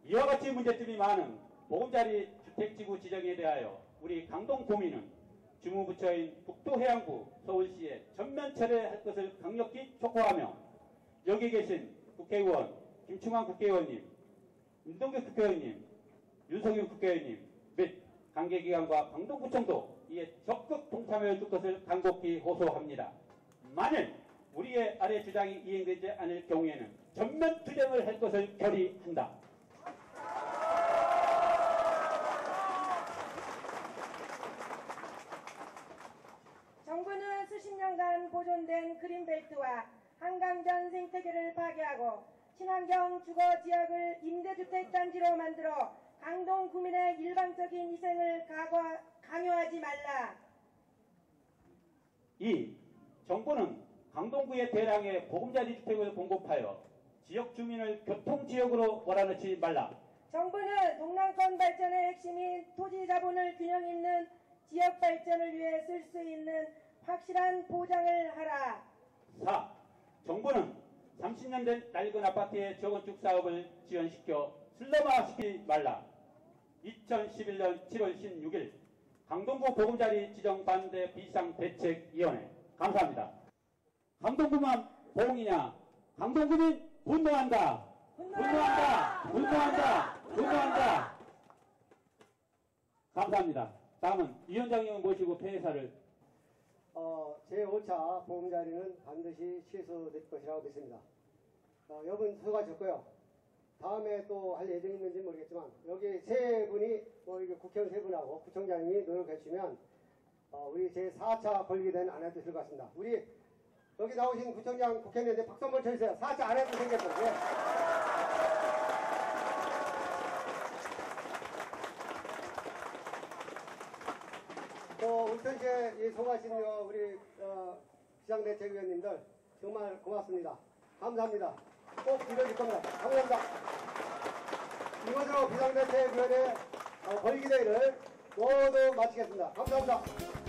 이와 같이 문제점이 많은 보금자리 주택지구 지정에 대하여 우리 강동구민은 주무부처인 국토해양부 서울시에 전면 철회할 것을 강력히 촉구하며 여기 계신 국회의원 김충환 국회의원님, 임동규 국회의원님, 윤석열 국회의원님 및 관계기관과 강동구청도 이에 적극 동참해 줄 것을 간곡히 호소합니다. 만일 우리의 아래 주장이 이행되지 않을 경우에는 전면 투쟁을 할 것을 결의한다. 정부는 수십 년간 보존된 그린벨트와 한강전 생태계를 파괴하고 친환경 주거지역을 임대주택단지로 만들어 강동 구민의 일방적인 희생을 강요하지 말라. 2. 정부는 강동구의 대량의 보금자리 주택을 공급하여 지역 주민을 교통지역으로 몰아넣지 말라. 정부는 동남권 발전의 핵심인 토지 자본을 균형 있는 지역 발전을 위해 쓸 수 있는 확실한 보장을 하라. 4. 정부는 30년 된 낡은 아파트의 재건축 사업을 지연시켜 슬럼화시키지 말라. 2011년 7월 16일 강동구 보금자리 지정 반대 비상대책위원회. 감사합니다. 강동구만 보응이냐? 강동구민 분노한다. 분노한다. 분노한다. 분노한다. 감사합니다. 다음은 위원장님을 모시고 폐회사를 제5차 보금자리는 반드시 취소될 것이라고 믿습니다. 여러분 수고하셨고요. 다음에 또 할 예정이 있는지 모르겠지만 여기 세 분이 국회의원 세 분하고 구청장님이 노력해 주시면 우리 제4차 걸리게 되는 안 해도 될 것 같습니다. 우리 여기 나오신 구청장 국회의원한테 박수 한번 쳐주세요. 4차 안 해도 생겼어요. 네. 또 울천시에 소가신 우리 비상대책위원님들 정말 고맙습니다. 감사합니다. 꼭 이뤄질 겁니다. 감사합니다. 이것으로 비상대책위원회 벌기대회를 모두 마치겠습니다. 감사합니다.